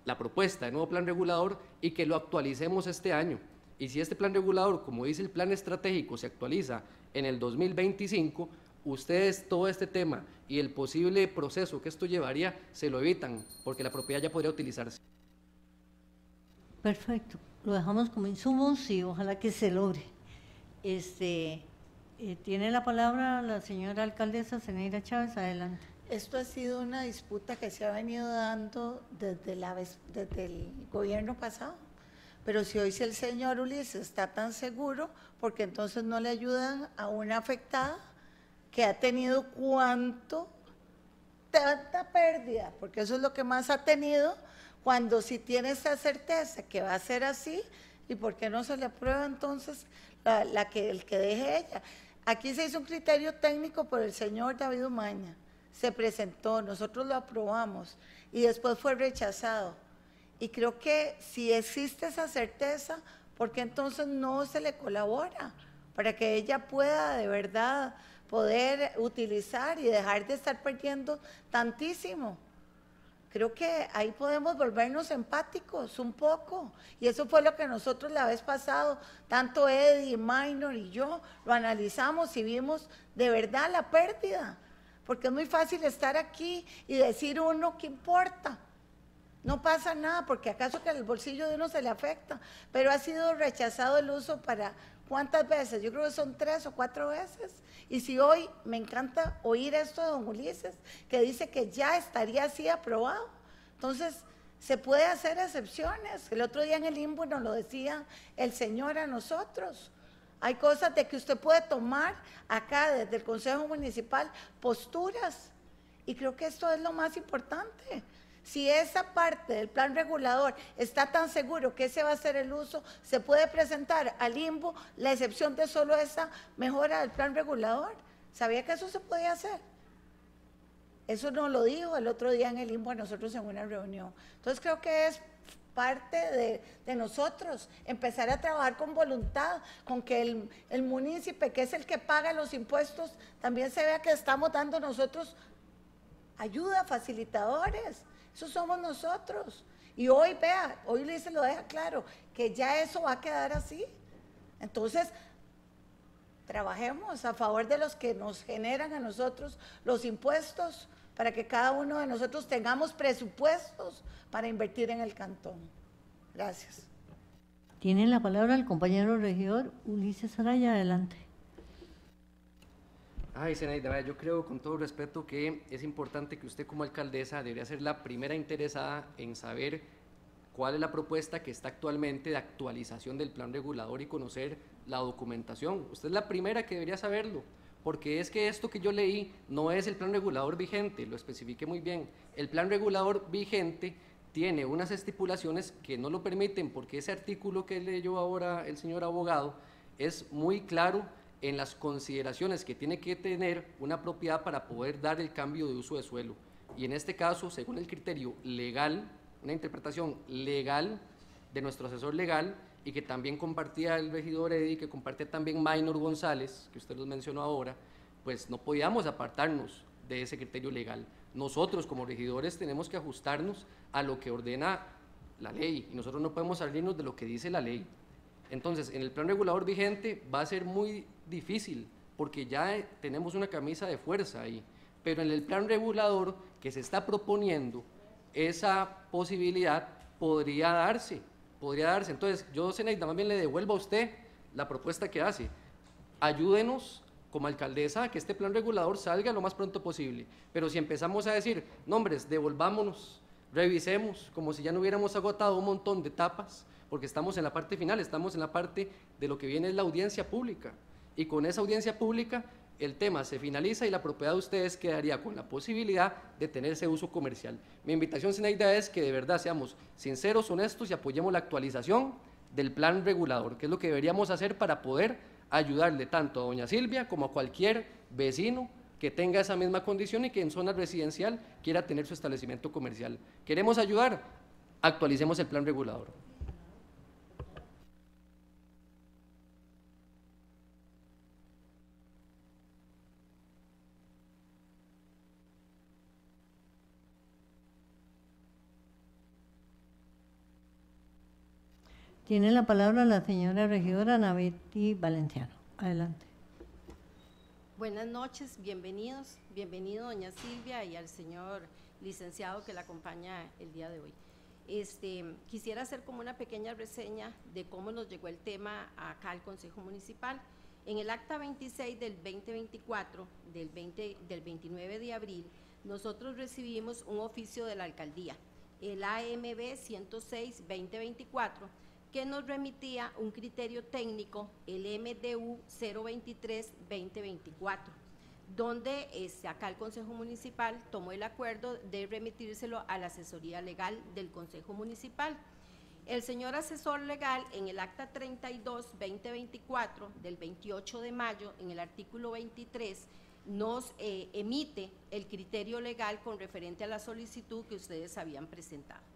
la propuesta de nuevo plan regulador y que lo actualicemos este año. Y si este plan regulador, como dice el plan estratégico, se actualiza en el 2025, ustedes todo este tema y el posible proceso que esto llevaría se lo evitan, porque la propiedad ya podría utilizarse. Perfecto, lo dejamos como insumos y ojalá que se logre. Tiene la palabra la señora alcaldesa Zeneida Chávez, adelante. Esto ha sido una disputa que se ha venido dando desde el gobierno pasado, pero si hoy el señor Ulises está tan seguro, porque entonces no le ayudan a una afectada que ha tenido tanta pérdida, porque eso es lo que más ha tenido, cuando sí tiene esa certeza que va a ser así, ¿y por qué no se le aprueba entonces el que deje ella? Aquí se hizo un criterio técnico por el señor David Umaña, se presentó, nosotros lo aprobamos y después fue rechazado. Y creo que si existe esa certeza, ¿por qué entonces no se le colabora? Para que ella pueda de verdad poder utilizar y dejar de estar perdiendo tantísimo. Creo que ahí podemos volvernos empáticos un poco, y eso fue lo que nosotros la vez pasado, tanto Eddie, Minor y yo, lo analizamos y vimos de verdad la pérdida, porque es muy fácil estar aquí y decir uno, ¿qué importa? No pasa nada, porque acaso que al bolsillo de uno se le afecta, pero ha sido rechazado el uso para, ¿cuántas veces? Yo creo que son 3 o 4 veces, y si hoy me encanta oír esto de don Ulises, que dice que ya estaría así aprobado, entonces se puede hacer excepciones. El otro día en el INBU nos lo decía el señor a nosotros, hay cosas de que usted puede tomar acá desde el Consejo Municipal posturas, y creo que esto es lo más importante. Si esa parte del plan regulador está tan seguro que ese va a ser el uso, se puede presentar al INVO la excepción de solo esa mejora del plan regulador. ¿Sabía que eso se podía hacer? Eso nos lo dijo el otro día en el INVO a nosotros en una reunión. Entonces creo que es parte de nosotros, empezar a trabajar con voluntad, con que el municipio, que es el que paga los impuestos, también se vea que estamos dando nosotros ayuda, facilitadores. Eso somos nosotros. Y hoy, vea, hoy Luis se lo deja claro, que ya eso va a quedar así. Entonces, trabajemos a favor de los que nos generan a nosotros los impuestos, para que cada uno de nosotros tengamos presupuestos para invertir en el cantón. Gracias. Tiene la palabra el compañero regidor Ulises Araya, adelante. Ay, Zenaida, yo creo con todo respeto que es importante que usted como alcaldesa debería ser la primera interesada en saber cuál es la propuesta que está actualmente de actualización del plan regulador y conocer la documentación. Usted es la primera que debería saberlo, porque es que esto que yo leí no es el plan regulador vigente, lo especifiqué muy bien. El plan regulador vigente tiene unas estipulaciones que no lo permiten, porque ese artículo que leyó ahora el señor abogado es muy claro en las consideraciones que tiene que tener una propiedad para poder dar el cambio de uso de suelo. Y en este caso, según el criterio legal, una interpretación legal de nuestro asesor legal, y que también compartía el regidor Eddy, que compartía también Maynor González, que usted los mencionó ahora, pues no podíamos apartarnos de ese criterio legal. Nosotros como regidores tenemos que ajustarnos a lo que ordena la ley, y nosotros no podemos salirnos de lo que dice la ley. Entonces, en el plan regulador vigente va a ser muy difícil, porque ya tenemos una camisa de fuerza ahí, pero en el plan regulador que se está proponiendo, esa posibilidad podría darse. Entonces, yo, Zenaida, más bien le devuelvo a usted la propuesta que hace. Ayúdenos como alcaldesa a que este plan regulador salga lo más pronto posible, pero si empezamos a decir, nombres, devolvámonos, revisemos, como si ya no hubiéramos agotado un montón de etapas, porque estamos en la parte final, estamos en la parte de lo que viene es la audiencia pública, y con esa audiencia pública el tema se finaliza y la propiedad de ustedes quedaría con la posibilidad de tener ese uso comercial. Mi invitación, Zenaida, es que de verdad seamos sinceros, honestos y apoyemos la actualización del plan regulador, que es lo que deberíamos hacer para poder ayudarle tanto a doña Silvia como a cualquier vecino que tenga esa misma condición y que en zona residencial quiera tener su establecimiento comercial. ¿Queremos ayudar? Actualicemos el plan regulador. Tiene la palabra la señora regidora Ana Betty Valenciano. Adelante. Buenas noches, bienvenidos. Bienvenido doña Silvia y al señor licenciado que la acompaña el día de hoy. Quisiera hacer como una pequeña reseña de cómo nos llegó el tema acá al Consejo Municipal. En el acta 26 del 2024, del 29 de abril, nosotros recibimos un oficio de la alcaldía, el AMB 106-2024, que nos remitía un criterio técnico, el MDU 023-2024, donde acá el Consejo Municipal tomó el acuerdo de remitírselo a la asesoría legal del Consejo Municipal. El señor asesor legal en el acta 32-2024 del 28 de mayo, en el artículo 23, nos emite el criterio legal con referente a la solicitud que ustedes habían presentado.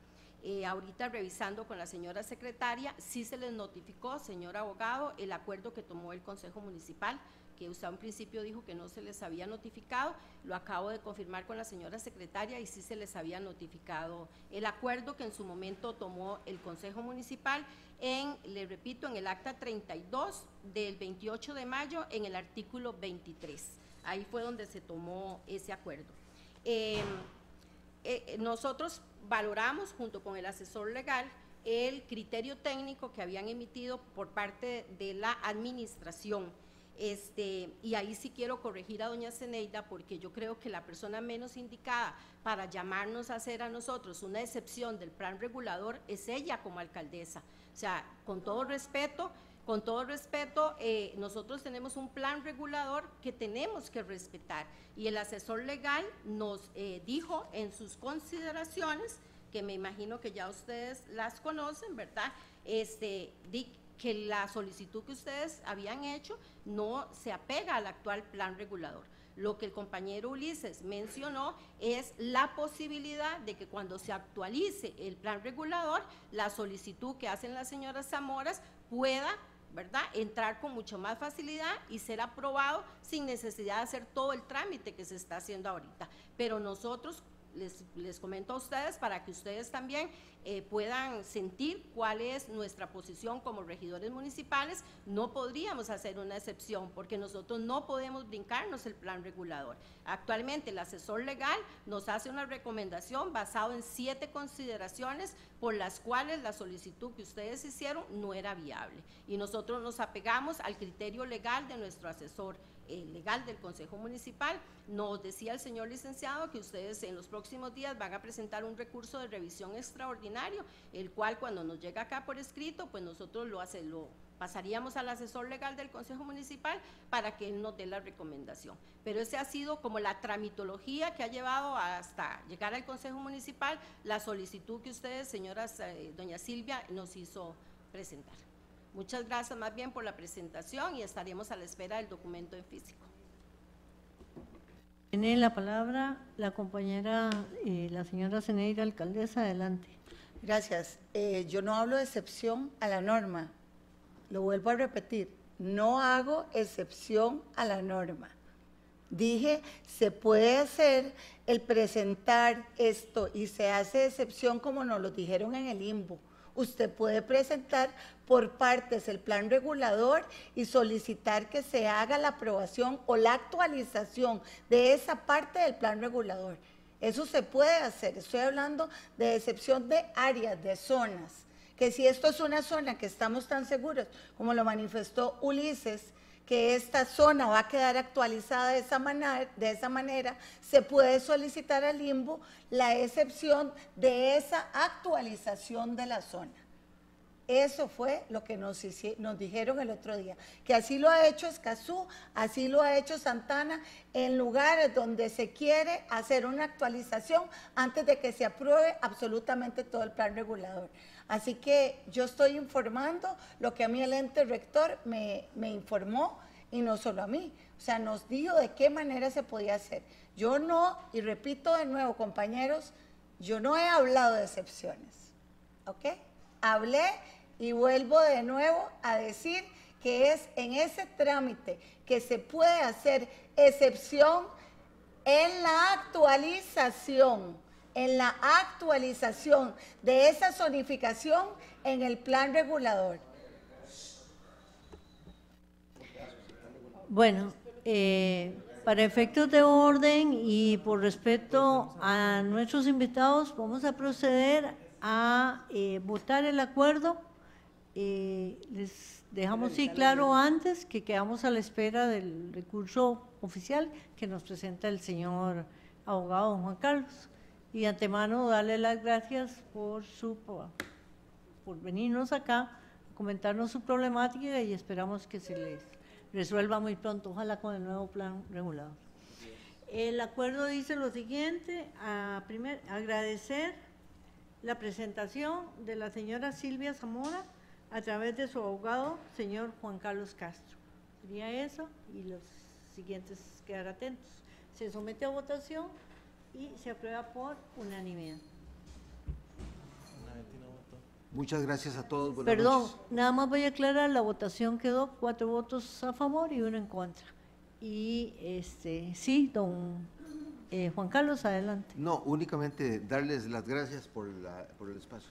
Ahorita revisando con la señora secretaria, sí se les notificó, señor abogado, el acuerdo que tomó el Consejo Municipal, que usted en principio dijo que no se les había notificado, lo acabo de confirmar con la señora secretaria y sí se les había notificado el acuerdo que en su momento tomó el Consejo Municipal le repito, en el acta 32 del 28 de mayo, en el artículo 23. Ahí fue donde se tomó ese acuerdo. Nosotros valoramos junto con el asesor legal el criterio técnico que habían emitido por parte de la administración. Y ahí sí quiero corregir a doña Zenaida, porque yo creo que la persona menos indicada para llamarnos a hacer a nosotros una excepción del plan regulador es ella como alcaldesa. O sea, con todo respeto, Con todo respeto, nosotros tenemos un plan regulador que tenemos que respetar y el asesor legal nos dijo en sus consideraciones, que me imagino que ya ustedes las conocen, ¿verdad? Que la solicitud que ustedes habían hecho no se apega al actual plan regulador. Lo que el compañero Ulises mencionó es la posibilidad de que cuando se actualice el plan regulador, la solicitud que hacen las señoras Zamoras pueda, ¿verdad?, entrar con mucho más facilidad y ser aprobado sin necesidad de hacer todo el trámite que se está haciendo ahorita. Pero nosotros les comento a ustedes para que ustedes también puedan sentir cuál es nuestra posición como regidores municipales. No podríamos hacer una excepción porque nosotros no podemos brincarnos el plan regulador. Actualmente el asesor legal nos hace una recomendación basado en 7 consideraciones por las cuales la solicitud que ustedes hicieron no era viable y nosotros nos apegamos al criterio legal de nuestro asesor legal del Consejo Municipal. Nos decía el señor licenciado que ustedes en los próximos días van a presentar un recurso de revisión extraordinario, el cual cuando nos llega acá por escrito, pues nosotros lo pasaríamos al asesor legal del Consejo Municipal para que él nos dé la recomendación. Pero ese ha sido como la tramitología que ha llevado hasta llegar al Consejo Municipal la solicitud que ustedes, señoras, doña Silvia, nos hizo presentar. Muchas gracias más bien por la presentación y estaremos a la espera del documento en físico. Tiene la palabra la compañera, la señora Zeneida, alcaldesa, adelante. Gracias. Yo no hablo de excepción a la norma, lo vuelvo a repetir, no hago excepción a la norma. Dije, se puede hacer el presentar esto y se hace excepción como nos lo dijeron en el INBU. Usted puede presentar por partes el plan regulador y solicitar que se haga la aprobación o la actualización de esa parte del plan regulador. Eso se puede hacer. Estoy hablando de excepción de áreas, de zonas. Que si esto es una zona que estamos tan seguros, como lo manifestó Ulises, que esta zona va a quedar actualizada de esa manera, se puede solicitar al INBU la excepción de esa actualización de la zona. Eso fue lo que nos dijeron el otro día, que así lo ha hecho Escazú, así lo ha hecho Santana, en lugares donde se quiere hacer una actualización antes de que se apruebe absolutamente todo el plan regulador. Así que yo estoy informando lo que a mí el ente rector me informó, y no solo a mí, o sea, nos dijo de qué manera se podía hacer. Yo no, y repito de nuevo, compañeros, yo no he hablado de excepciones, ¿ok? Hablé y vuelvo de nuevo a decir que es en ese trámite que se puede hacer excepción en la actualización de esa zonificación en el plan regulador. Bueno, para efectos de orden y por respeto a nuestros invitados, vamos a proceder a votar el acuerdo. Les dejamos sí claro antes que quedamos a la espera del recurso oficial que nos presenta el señor abogado don Juan Carlos. Y de antemano darle las gracias por venirnos acá a comentarnos su problemática y esperamos que se les resuelva muy pronto, ojalá con el nuevo plan regulador. El acuerdo dice lo siguiente: agradecer la presentación de la señora Silvia Zamora a través de su abogado, señor Juan Carlos Castro. Sería eso y los siguientes quedar atentos. Se somete a votación y se aprueba por unanimidad. Muchas gracias a todos. Buenas Perdón, noches. nada más voy a aclarar, la votación quedó 4 votos a favor y 1 en contra. Y sí, don Juan Carlos, adelante. No, únicamente darles las gracias por el espacio.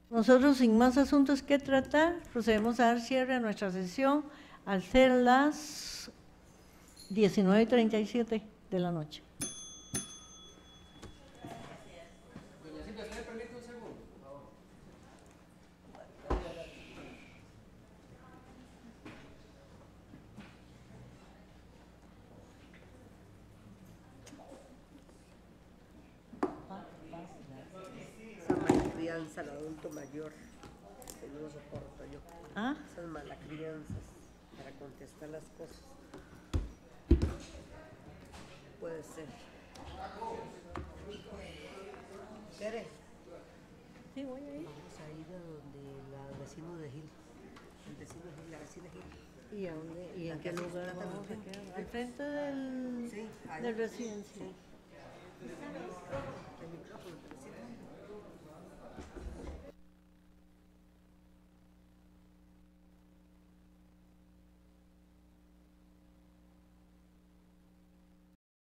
Nosotros, sin más asuntos que tratar, procedemos a dar cierre a nuestra sesión al ser las 19:37 de la noche. crianza al adulto mayor. Que no lo soporto yo. ¿Ah? Esas malacrianzas para contestar las cosas. Puede ser. ¿Quieres? Sí, voy a ir. Vamos a ir a donde el vecino de Gil. El vecino de Gil, la vecina Gil. ¿Y a dónde? ¿Y en qué Aquí lugar está vamos a también. quedar? Al frente del, Sí, ahí. del residencia. Sí.